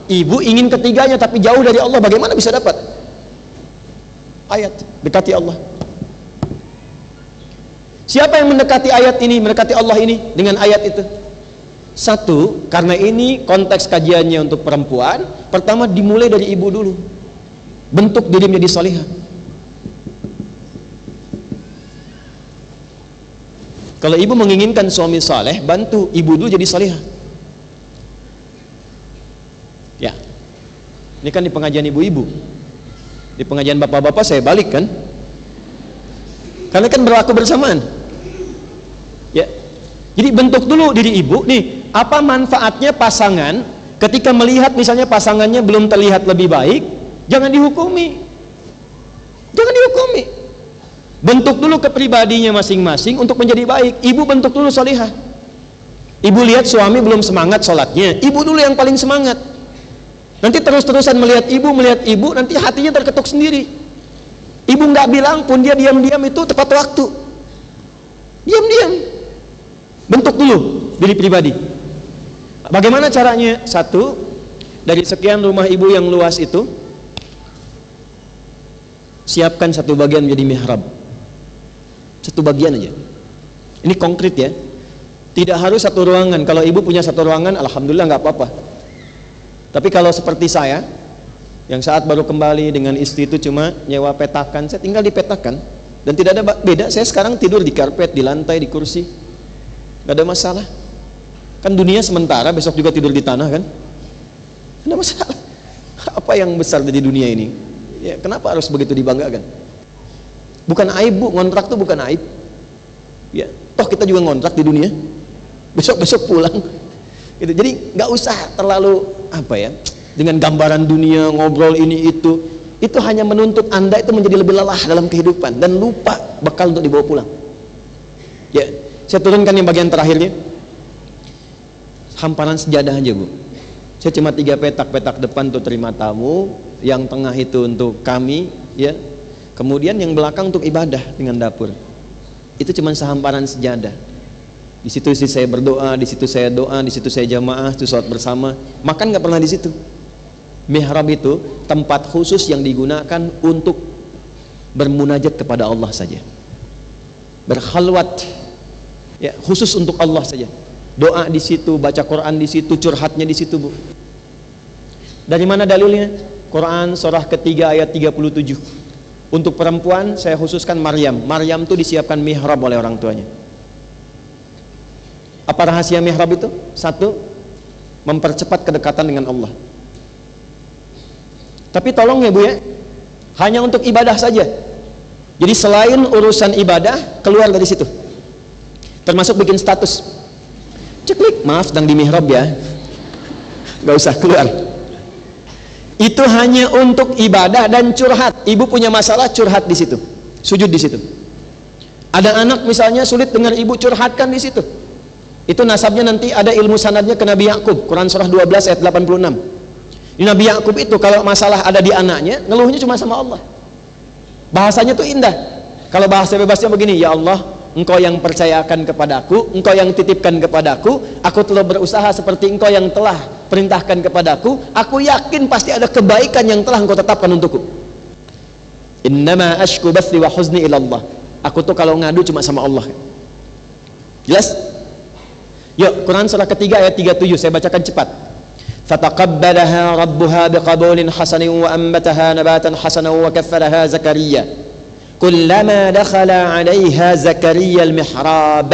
Ibu ingin ketiganya tapi jauh dari Allah, bagaimana bisa dapat? Ayat. Dekati Allah. Siapa yang mendekati ayat ini, mendekati Allah ini dengan ayat itu? Satu, karena ini konteks kajiannya untuk perempuan, pertama dimulai dari ibu dulu. Bentuk diri menjadi salihah. Kalau ibu menginginkan suami saleh, bantu ibu dulu jadi salihah. Ya. Ini kan di pengajian ibu-ibu. Di pengajian bapak-bapak saya balik kan? Karena kan berlaku bersamaan. Ya. Jadi bentuk dulu diri ibu, nih, apa manfaatnya pasangan ketika melihat misalnya pasangannya belum terlihat lebih baik, jangan dihukumi. Jangan dihukumi. Bentuk dulu kepribadiannya masing-masing untuk menjadi baik. Ibu bentuk dulu salihah. Ibu lihat suami belum semangat sholatnya, ibu dulu yang paling semangat. Nanti terus-terusan melihat ibu, nanti hatinya terketuk sendiri. Ibu nggak bilang pun dia diam-diam itu tepat waktu. Diam-diam. Bentuk dulu diri pribadi. Bagaimana caranya? Satu, dari sekian rumah ibu yang luas itu, siapkan satu bagian menjadi mihrab. Satu bagian aja. Ini konkret ya. Tidak harus satu ruangan. Kalau ibu punya satu ruangan, alhamdulillah nggak apa-apa. Tapi kalau seperti saya, yang saat baru kembali dengan istri itu cuma nyewa petakan, saya tinggal di petakan dan tidak ada beda. Saya sekarang tidur di karpet, di lantai, di kursi. Gak ada masalah. Kan dunia sementara, besok juga tidur di tanah kan? Gak ada masalah. Apa yang besar di dunia ini? Ya, kenapa harus begitu dibanggakan? Bukan aib bu, ngontrak tuh bukan aib. Ya, toh kita juga ngontrak di dunia. Besok-besok pulang. Gitu. Jadi nggak usah terlalu apa ya? Dengan gambaran dunia, ngobrol ini itu hanya menuntut Anda itu menjadi lebih lelah dalam kehidupan dan lupa bekal untuk dibawa pulang. Ya. Saya turunkan yang bagian terakhirnya. Hamparan sejadah aja bu. Saya cuma 3 petak depan untuk terima tamu, yang tengah itu untuk kami, ya. Kemudian yang belakang untuk ibadah dengan dapur. Itu cuma sehamparan sejadah. Di situ saya berdoa, di situ saya doa, di situ saya jamaah, itu sholat bersama. Makan nggak pernah di situ. Mihrab itu tempat khusus yang digunakan untuk bermunajat kepada Allah saja. Berkhalwat. Ya, khusus untuk Allah saja. Doa di situ, baca Quran di situ, curhatnya di situ, bu. Dari mana dalilnya? Quran surah ketiga ayat 37. Untuk perempuan saya khususkan Maryam. Maryam itu disiapkan mihrab oleh orang tuanya. Apa rahasia mihrab itu? Satu, mempercepat kedekatan dengan Allah. Tapi tolong ya bu ya, hanya untuk ibadah saja. Jadi selain urusan ibadah, keluar dari situ. Termasuk bikin status, ceklik, maaf sedang di mihrab ya, gak usah keluar. Itu hanya untuk ibadah dan curhat. Ibu punya masalah, curhat di situ, sujud di situ. Ada anak misalnya sulit dengar ibu, curhatkan di situ. Itu nasabnya nanti ada ilmu sanadnya ke Nabi Yakub, Quran surah 12 ayat 86. Di Nabi Yakub itu kalau masalah ada di anaknya, ngeluhnya cuma sama Allah. Bahasanya tuh indah. Kalau bahasa bebasnya begini, ya Allah, Engkau yang percayakan kepadaku, Engkau yang titipkan kepadaku, aku telah berusaha seperti Engkau yang telah perintahkan kepadaku, aku yakin pasti ada kebaikan yang telah Engkau tetapkan untukku. Innama ashku bathi wa huzni ilallah. Aku tuh kalau ngadu cuma sama Allah. Jelas? Yuk, Quran surah ketiga ayat 37, saya bacakan cepat. Fataqabbalaha rabbuha biqabulin hasanin wa ambataha nabatan hasanan wa kaffalaha Zakaria. Kullama dakhala 'alaiha Zakaria al-mihrab.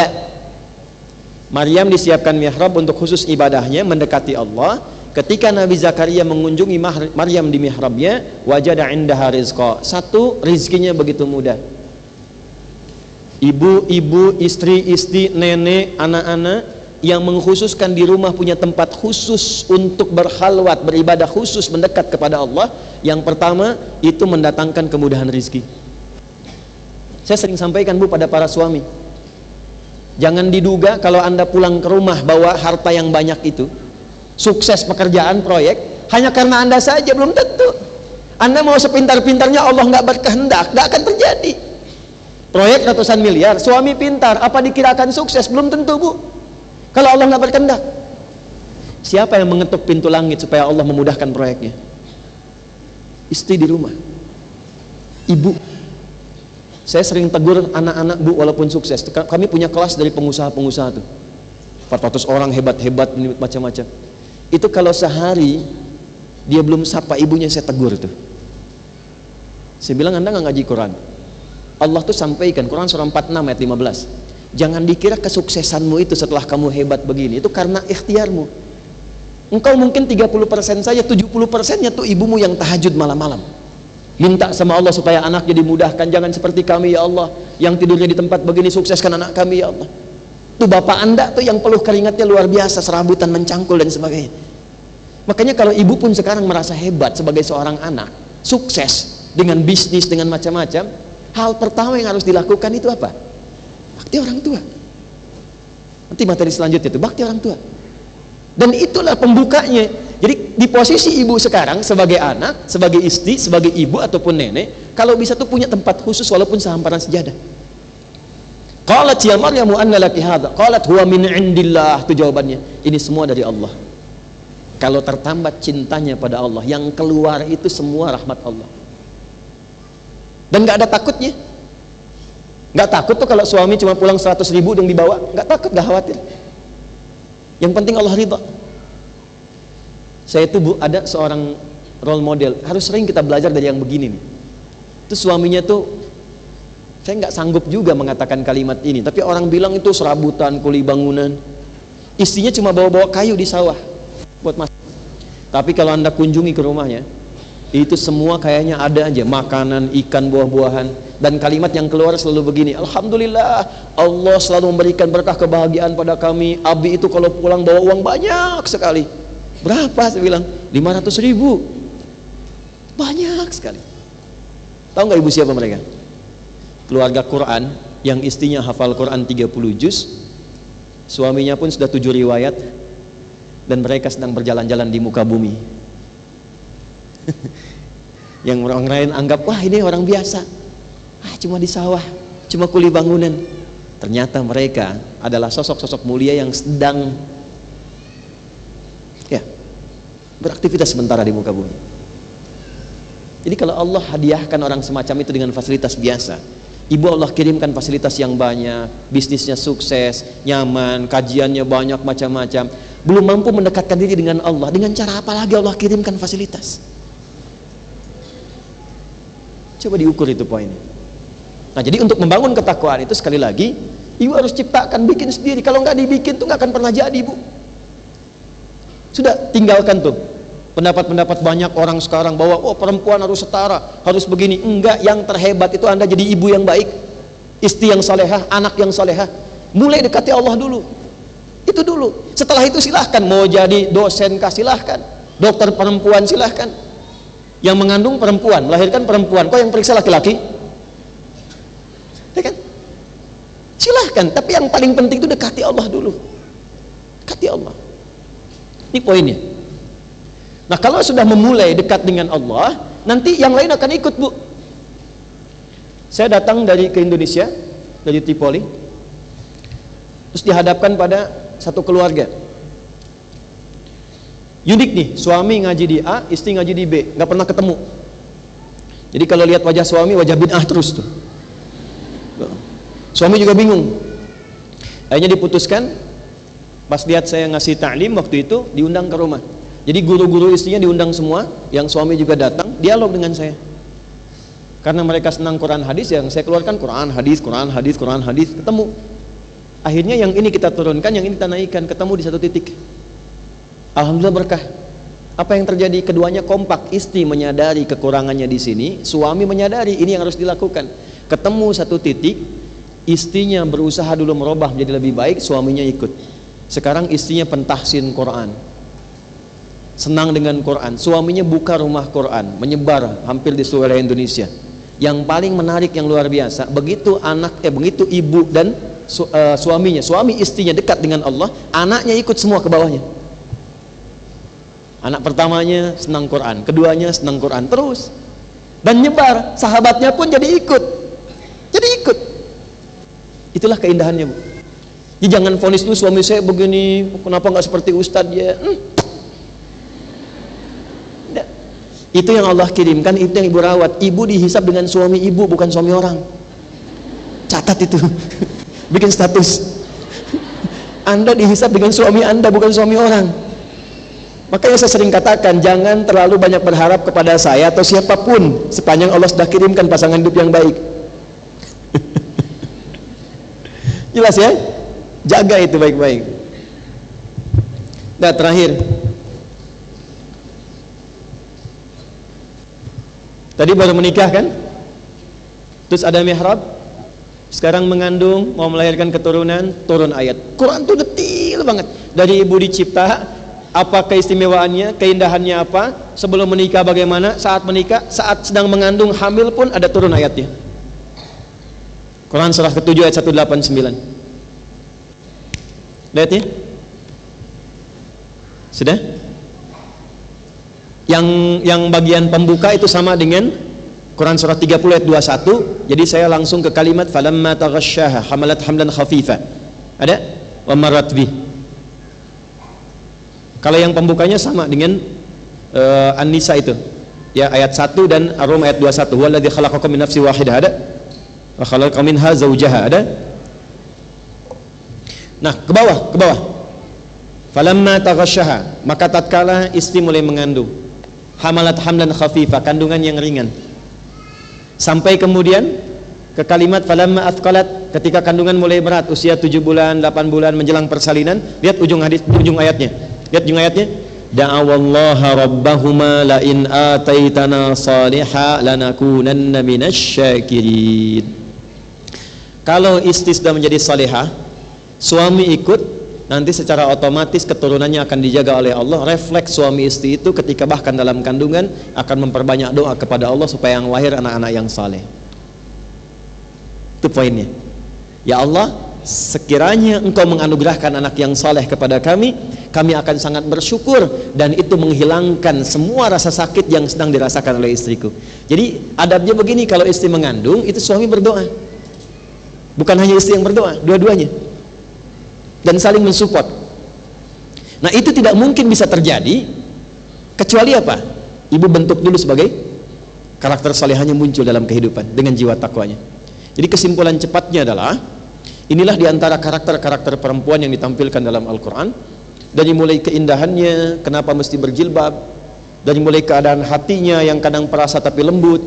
Maryam disiapkan mihrab untuk khusus ibadahnya, mendekati Allah. ketika Nabi Zakaria mengunjungi Maryam di mihrabnya, wajada indaha rizqa. Satu, rizkinya begitu mudah. Ibu-ibu, istri-istri, nenek, anak-anak yang mengkhususkan di rumah punya tempat khusus untuk berkhalwat, beribadah khusus, mendekat kepada Allah. Yang pertama itu mendatangkan kemudahan rizki. Saya sering sampaikan Bu pada para suami, jangan diduga kalau Anda pulang ke rumah bawa harta yang banyak itu, sukses pekerjaan, proyek, hanya karena Anda saja. Belum tentu. Anda mau sepintar-pintarnya, Allah nggak berkehendak, nggak akan terjadi. Proyek ratusan miliar, suami pintar, apa dikirakan sukses? Belum tentu Bu, kalau Allah nggak berkehendak. Siapa yang mengetuk pintu langit supaya Allah memudahkan proyeknya? Istri di rumah, ibu. Saya sering tegur anak-anak Bu, walaupun sukses. Kami punya kelas dari pengusaha-pengusaha tuh, 400 orang hebat-hebat, macam-macam. Itu kalau sehari dia belum sapa ibunya, saya tegur tuh. Saya bilang, Anda nggak ngaji Quran. Allah tuh sampaikan, Quran surah 46 ayat 15, jangan dikira kesuksesanmu itu setelah kamu hebat begini, itu karena ikhtiarmu. Engkau mungkin 30% saja, 70%-nya tuh ibumu yang tahajud malam-malam, minta sama Allah supaya anaknya dimudahkan. Jangan seperti kami ya Allah, yang tidurnya di tempat begini, sukseskan anak kami ya Allah. Tuh bapak Anda tuh yang peluh keringatnya luar biasa, serabutan, mencangkul dan sebagainya. Makanya kalau ibu pun sekarang merasa hebat sebagai seorang anak, sukses dengan bisnis, dengan macam-macam, hal pertama yang harus dilakukan itu apa? Bakti orang tua. Nanti materi selanjutnya itu bakti orang tua. Dan itulah pembukanya. Jadi di posisi ibu sekarang sebagai anak, sebagai istri, sebagai ibu ataupun nenek, kalau bisa tuh punya tempat khusus walaupun sehamparan sejadah. Qalat ya Maryamu anna laki hadza? Qalat huwa min indillah. Itu jawabannya. Ini semua dari Allah. Kalau tertambat cintanya pada Allah, yang keluar itu semua rahmat Allah. Dan gak ada takutnya. Gak takut tuh kalau suami cuma pulang 100.000 yang dibawa, gak takut, gak khawatir. Yang penting Allah ridha. Saya itu Bu, ada seorang role model, harus sering kita belajar dari yang begini nih. Itu suaminya tuh, saya gak sanggup juga mengatakan kalimat ini, tapi orang bilang itu serabutan, kuli bangunan. Istrinya cuma bawa-bawa kayu di sawah buat masak. Tapi kalau Anda kunjungi ke rumahnya, itu semua kayaknya ada aja, makanan, ikan, buah-buahan. Dan kalimat yang keluar selalu begini, alhamdulillah, Allah selalu memberikan berkah kebahagiaan pada kami. Abi itu kalau pulang bawa uang banyak sekali. Berapa? Saya bilang 500.000. Banyak sekali. Tahu nggak ibu siapa mereka? Keluarga Quran, yang istrinya hafal Quran 30 juz, suaminya pun sudah 7 riwayat, dan mereka sedang berjalan-jalan di muka bumi. Yang orang lain anggap, wah ini orang biasa, cuma di sawah, cuma kuli bangunan. Ternyata mereka adalah sosok-sosok mulia yang sedang beraktivitas sementara di muka bumi. Jadi kalau Allah hadiahkan orang semacam itu dengan fasilitas biasa, ibu Allah kirimkan fasilitas yang banyak, bisnisnya sukses, nyaman, kajiannya banyak, macam-macam, belum mampu mendekatkan diri dengan Allah, dengan cara apa lagi Allah kirimkan fasilitas? Coba diukur itu poinnya. Nah, jadi untuk membangun ketakwaan itu sekali lagi, ibu harus ciptakan, bikin sendiri. Kalau nggak dibikin tuh nggak akan pernah jadi, Bu. Sudah, tinggalkan tuh pendapat-pendapat banyak orang sekarang bahwa oh perempuan harus setara, harus begini. Enggak, yang terhebat itu Anda jadi ibu yang baik, istri yang salehah, anak yang salehah. Mulai dekati Allah dulu. Itu dulu. Setelah itu silahkan mau jadi dosen kah, silahkan. Dokter perempuan silahkan. Yang mengandung perempuan, melahirkan perempuan, kok yang periksa laki-laki? Ya kan? Silahkan, tapi yang paling penting itu dekati Allah dulu. Dekati Allah. Ini poinnya. Nah, kalau sudah memulai dekat dengan Allah, nanti yang lain akan ikut, Bu. Saya datang ke Indonesia, dari Tripoli, terus dihadapkan pada satu keluarga. Unik nih, suami ngaji di A, istri ngaji di B, nggak pernah ketemu. Jadi kalau lihat wajah suami, wajah bid'ah terus tuh. Suami juga bingung. Akhirnya diputuskan, pas lihat saya ngasih ta'lim waktu itu, diundang ke rumah. Jadi guru-guru istrinya diundang semua, yang suami juga datang, dialog dengan saya. Karena mereka senang Quran hadis, yang saya keluarkan Quran hadis, ketemu. Akhirnya yang ini kita turunkan, yang ini kita naikkan, ketemu di satu titik. Alhamdulillah berkah. Apa yang terjadi? Keduanya kompak. Istri menyadari kekurangannya di sini, suami menyadari ini yang harus dilakukan. Ketemu satu titik, istrinya berusaha dulu merubah menjadi lebih baik, suaminya ikut. Sekarang istrinya pentahsin Quran, senang dengan Quran. Suaminya buka rumah Quran, menyebar hampir di seluruh Indonesia. Yang paling menarik, yang luar biasa, begitu begitu ibu dan suami istrinya dekat dengan Allah, anaknya ikut semua ke bawahnya. Anak pertamanya senang Quran, keduanya senang Quran, terus dan nyebar. Sahabatnya pun jadi ikut. Itulah keindahannya, Bu. Jadi jangan vonis dulu, suami saya begini, kenapa nggak seperti Ustadz ya? Itu yang Allah kirimkan, itu yang ibu rawat. Ibu dihisab dengan suami ibu, bukan suami orang. Catat itu. Bikin status. Anda dihisab dengan suami Anda, bukan suami orang. Makanya saya sering katakan, jangan terlalu banyak berharap kepada saya atau siapapun sepanjang Allah sudah kirimkan pasangan hidup yang baik. Jelas ya? Jaga itu baik-baik. Nah, terakhir, tadi baru menikah kan, terus ada mihrab, sekarang mengandung, mau melahirkan keturunan, turun ayat. Quran tuh detil banget. Dari ibu dicipta, apa keistimewaannya, keindahannya apa, sebelum menikah bagaimana, saat menikah, saat sedang mengandung, hamil pun ada turun ayatnya. Quran surah ke-7 ayat 189. Lihat ya. Sudah? Yang bagian pembuka itu sama dengan Quran surah 30 ayat 21. Jadi saya langsung ke kalimat falamma taghasyaha hamalat hamlan khafifa. Ada? Wa marrat bih. Kalau yang pembukanya sama dengan An-Nisa itu. Ya, ayat 1 dan Ar-Rum ayat 21. Huwallazi khalaqakum min nafsin wahidah, ada? Wa khalaqa minha zawjaha, ada? Nah, ke bawah. Falamma taghasyaha, maka tatkala istri mulai mengandung, hamalat hamlan khafifa, kandungan yang ringan. Sampai kemudian ke kalimat falamma athqalat, ketika kandungan mulai berat, usia 7 bulan, 8 bulan menjelang persalinan. Lihat ujung ayatnya. Lihat ujung ayatnya. Da'awallaha rabbahuma la in ataitana salihah lanakunanna minasyakirin. Kalau istri sudah menjadi salihah, suami ikut, nanti secara otomatis keturunannya akan dijaga oleh Allah. Refleks suami istri itu ketika bahkan dalam kandungan akan memperbanyak doa kepada Allah supaya yang lahir anak-anak yang saleh. Itu poinnya. Ya Allah, sekiranya Engkau menganugerahkan anak yang saleh kepada kami akan sangat bersyukur, dan itu menghilangkan semua rasa sakit yang sedang dirasakan oleh istriku. Jadi adabnya begini, kalau istri mengandung itu suami berdoa. Bukan hanya istri yang berdoa, dua-duanya. Dan saling mensupport. Nah, itu tidak mungkin bisa terjadi kecuali apa? Ibu bentuk dulu sebagai karakter salihahnya muncul dalam kehidupan dengan jiwa takwanya. Jadi kesimpulan cepatnya adalah, inilah diantara karakter-karakter perempuan yang ditampilkan dalam Al-Quran. Dari mulai keindahannya, kenapa mesti berjilbab, dari mulai keadaan hatinya yang kadang perasa tapi lembut,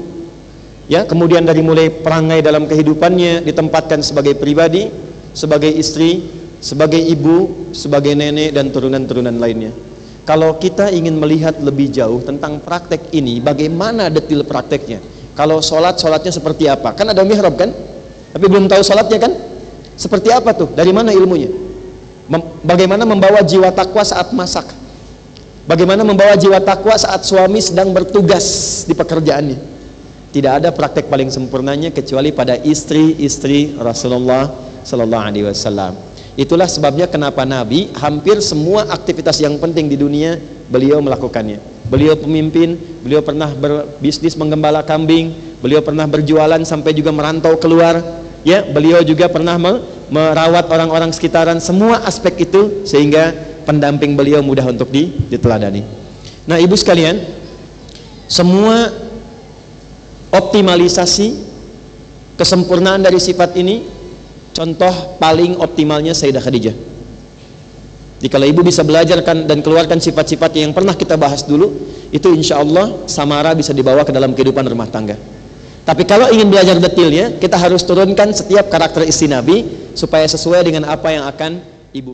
ya, kemudian dari mulai perangai dalam kehidupannya, ditempatkan sebagai pribadi, sebagai istri, sebagai ibu, sebagai nenek, dan turunan-turunan lainnya. Kalau kita ingin melihat lebih jauh tentang praktek ini, bagaimana detil prakteknya, kalau sholatnya seperti apa, kan ada mihrab kan, tapi belum tahu sholatnya kan, seperti apa tuh, dari mana ilmunya, bagaimana membawa jiwa takwa saat masak, bagaimana membawa jiwa takwa saat suami sedang bertugas di pekerjaannya. Tidak ada praktek paling sempurnanya kecuali pada istri-istri Rasulullah Sallallahu Alaihi Wasallam. Itulah sebabnya kenapa Nabi hampir semua aktivitas yang penting di dunia beliau melakukannya. Beliau pemimpin, beliau pernah berbisnis menggembala kambing, beliau pernah berjualan sampai juga merantau keluar, ya, beliau juga pernah merawat orang-orang sekitaran, semua aspek itu sehingga pendamping beliau mudah untuk diteladani. Nah, ibu sekalian, semua optimalisasi kesempurnaan dari sifat ini, contoh paling optimalnya Sayyidah Khadijah. Jadi kalau ibu bisa belajarkan dan keluarkan sifat-sifat yang pernah kita bahas dulu, itu insya Allah samara bisa dibawa ke dalam kehidupan rumah tangga. Tapi kalau ingin belajar detailnya, kita harus turunkan setiap karakter istri Nabi supaya sesuai dengan apa yang akan ibu